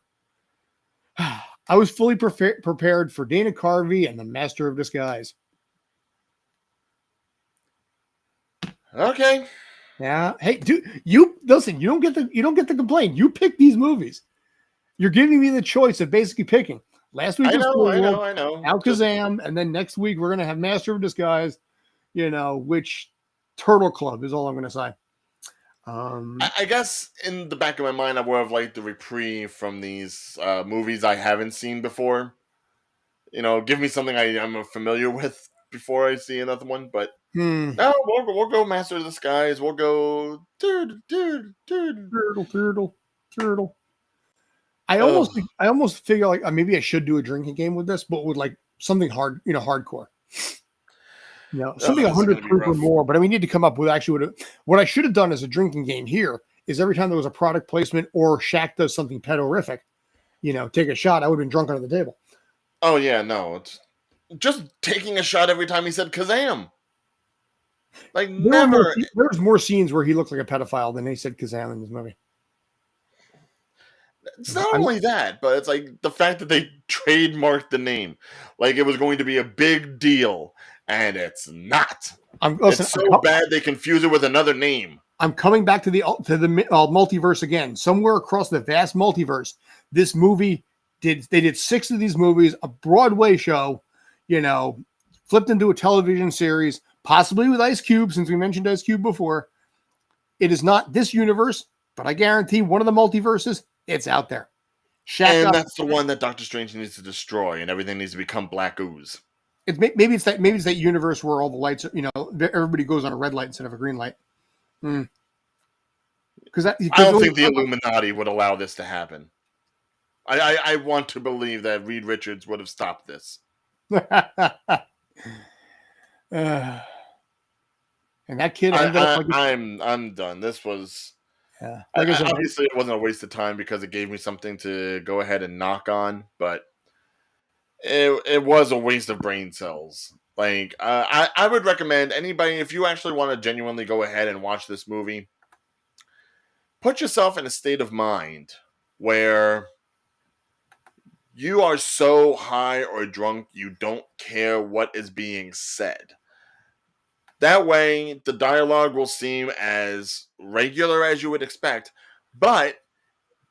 I was fully prepared for Dana Carvey and the Master of Disguise. Okay. Yeah. Hey, dude, you listen. You don't get the complaint. You pick these movies. You're giving me the choice of basically picking. Last week was I know. Now Kazaam, and then next week we're gonna have Master of Disguise. Which Turtle Club is all I'm gonna say. I guess in the back of my mind, I would have liked the reprieve from these movies I haven't seen before. Give me something I'm familiar with before I see another one. But no, we'll go Master of the Skies. We'll go turtle. I almost figure like maybe I should do a drinking game with this, but with like something hard, hardcore. Something 100 proof or more, but we need to come up with actually what I should have done as a drinking game here is every time there was a product placement or Shaq does something pedorific, take a shot. I would have been drunk under the table. Oh yeah, no, it's just taking a shot every time he said Kazaam. Like never. There's more scenes where he looked like a pedophile than he said Kazaam in this movie. It's not only that, but it's like the fact that they trademarked the name, like it was going to be a big deal, and it's not. It's so bad they confuse it with another name. I'm coming back to the multiverse again. Somewhere across the vast multiverse, this movie did 6 of these movies, a Broadway show, flipped into a television series, possibly with Ice Cube, since we mentioned Ice Cube before. It is not this universe, but I guarantee one of the multiverses, it's out there. And that's the one that Doctor Strange needs to destroy, and everything needs to become black ooze. Maybe it's that universe where all the lights, everybody goes on a red light instead of a green light. Because I don't think the Illuminati would allow this to happen. I want to believe that Reed Richards would have stopped this. And that kid, I'm done. This was, obviously it wasn't a waste of time because it gave me something to go ahead and knock on, but it was a waste of brain cells. Like I would recommend anybody, if you actually want to genuinely go ahead and watch this movie, put yourself in a state of mind where you are so high or drunk you don't care what is being said. That way, the dialogue will seem as regular as you would expect, but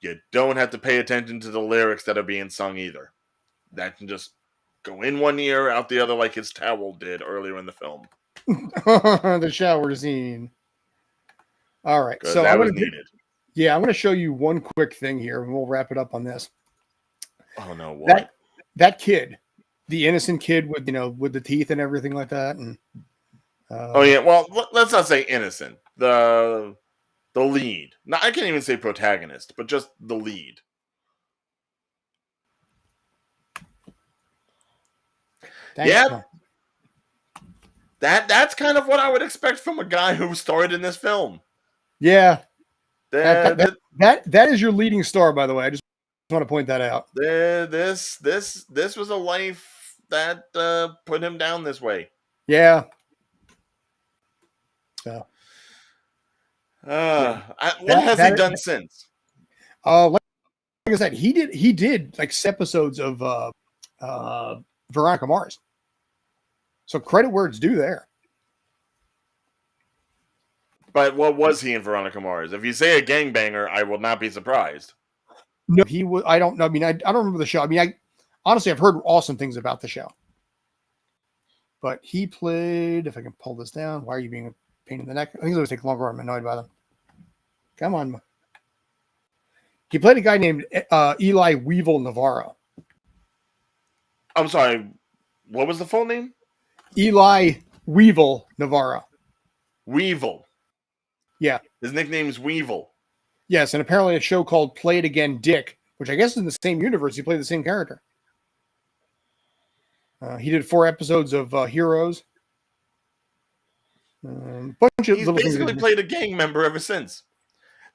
you don't have to pay attention to the lyrics that are being sung either. That can just go in one ear, out the other, like his towel did earlier in the film. The shower scene. All right, so that was needed. Yeah, I'm going to show you one quick thing here, and we'll wrap it up on this. Oh no! What? That kid, the innocent kid with with the teeth and everything like that, and. Oh yeah, well, let's not say innocent. The lead. No, I can't even say protagonist, but just the lead. Yeah, that's kind of what I would expect from a guy who starred in this film. Yeah, that is your leading star, by the way. I just want to point that out. This was a life that put him down this way. Yeah. So, what has he done since? Like I said, he did like 6 episodes of Veronica Mars. So credit where it's due there. But what was he in Veronica Mars? If you say a gangbanger, I will not be surprised. No, he was. I don't know. I mean, I don't remember the show. I mean, honestly, I've heard awesome things about the show. But he played. If I can pull this down, why are you being a pain in the neck? I think it's going to take longer. I'm annoyed by them. Come on. He played a guy named Eli Weevil Navarro. I'm sorry. What was the full name? Eli Weevil Navarro. Weevil. Yeah. His nickname's Weevil. Yes, and apparently a show called Play It Again Dick, which I guess is in the same universe. He played the same character. He did 4 episodes of Heroes. He's basically played a gang member ever since.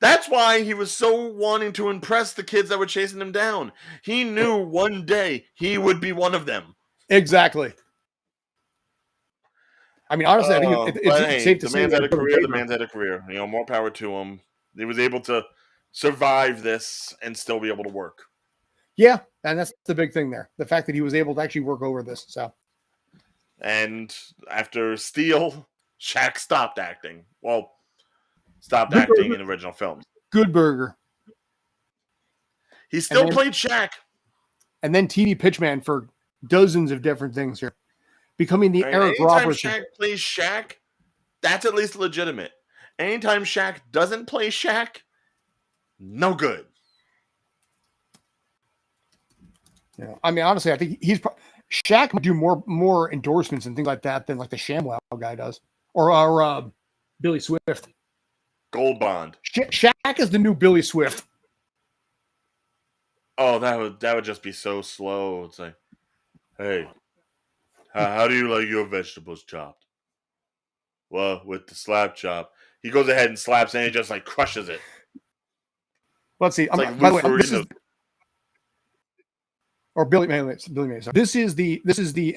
That's why he was so wanting to impress the kids that were chasing him down. He knew one day he would be one of them. Exactly. I mean, honestly, I think it's safe to say the man's had a career. The man's had a career. More power to him. He was able to survive this and still be able to work. Yeah, and that's the big thing there. The fact that he was able to actually work over this. So, and after Steel, Shaq stopped acting. Well, stopped acting in original films. Good Burger. He still played Shaq. And then TV Pitchman for dozens of different things here. Becoming the Eric Roberts. Anytime Shaq plays Shaq, that's at least legitimate. Anytime Shaq doesn't play Shaq, no good. Yeah, I mean, honestly, I think Shaq would do more endorsements and things like that than like the ShamWow guy does, or Billy Swift. Gold Bond. Shaq is the new Billy Swift. Oh, that would just be so slow. It's like, hey, how do you like your vegetables chopped? Well, with the slap chop. He goes ahead and slaps and he just like crushes it. Let's see. Like by the way, or Billy May. This is the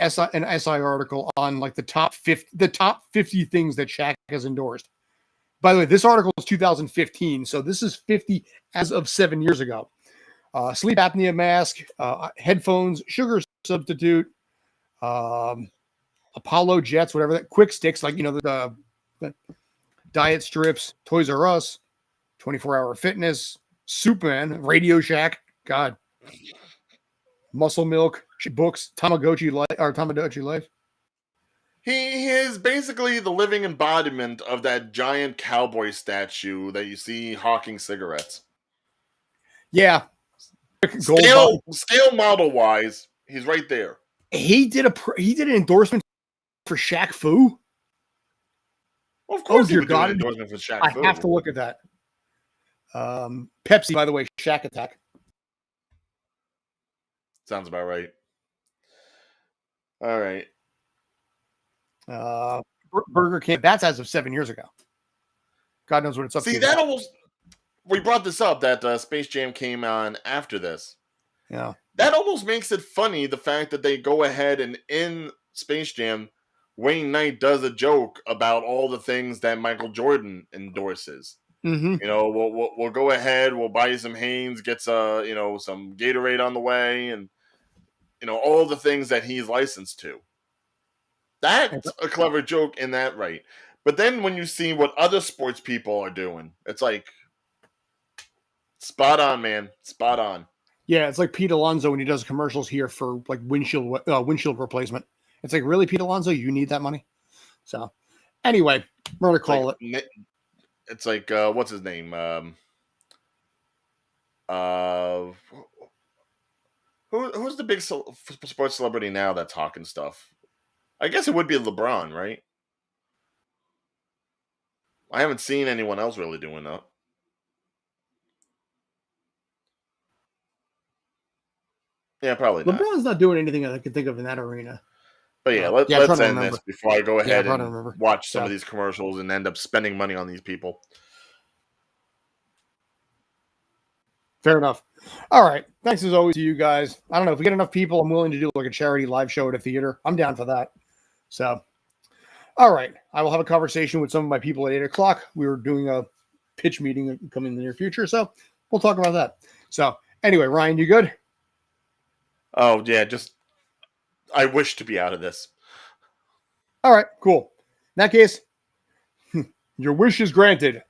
SI article on like the top 50 things that Shaq has endorsed. By the way, this article is 2015, so this is 50 as of 7 years ago. sleep apnea mask, headphones, sugar substitute, Apollo jets, whatever that, quick sticks, like, the diet strips, Toys R Us, 24-hour fitness, Superman, Radio Shack, God, muscle milk, books, Tamagotchi life. He is basically the living embodiment of that giant cowboy statue that you see hawking cigarettes. Yeah. Scale model wise, he's right there. He did an endorsement for Shaq Fu. Well, of course, he would do an endorsement for Shaq Fu. I have to look at that. Pepsi, by the way, Shaq Attack. Sounds about right. All right. Burger King. That's as of 7 years ago. God knows what it's up to. See, that almost. We brought this up that Space Jam came on after this. Yeah. That almost makes it funny, the fact that they go ahead and in Space Jam, Wayne Knight does a joke about all the things that Michael Jordan endorses. Mm-hmm. We'll go ahead, we'll buy you some Hanes, get some Gatorade on the way, and all the things that he's licensed to. That's a clever joke in that, right? But then when you see what other sports people are doing, it's like spot on, man, spot on. Yeah, it's like Pete Alonso when he does commercials here for like windshield replacement. It's like, really, Pete Alonso, you need that money? So, anyway, we're gonna call it. It's like what's his name? Who's the big sports celebrity now that's talking stuff? I guess it would be LeBron, right? I haven't seen anyone else really doing that. Yeah, probably not. LeBron's not doing anything that I can think of in that arena. But yeah, let's end this before I go ahead and watch some of these commercials and end up spending money on these people. Fair enough. All right. Thanks as always to you guys. I don't know if we get enough people, I'm willing to do like a charity live show at a theater. I'm down for that. So, all right. I will have a conversation with some of my people at 8:00. We were doing a pitch meeting coming in the near future. So we'll talk about that. So anyway, Ryan, you good? Oh yeah. I wish to be out of this. All right, cool. In that case, your wish is granted.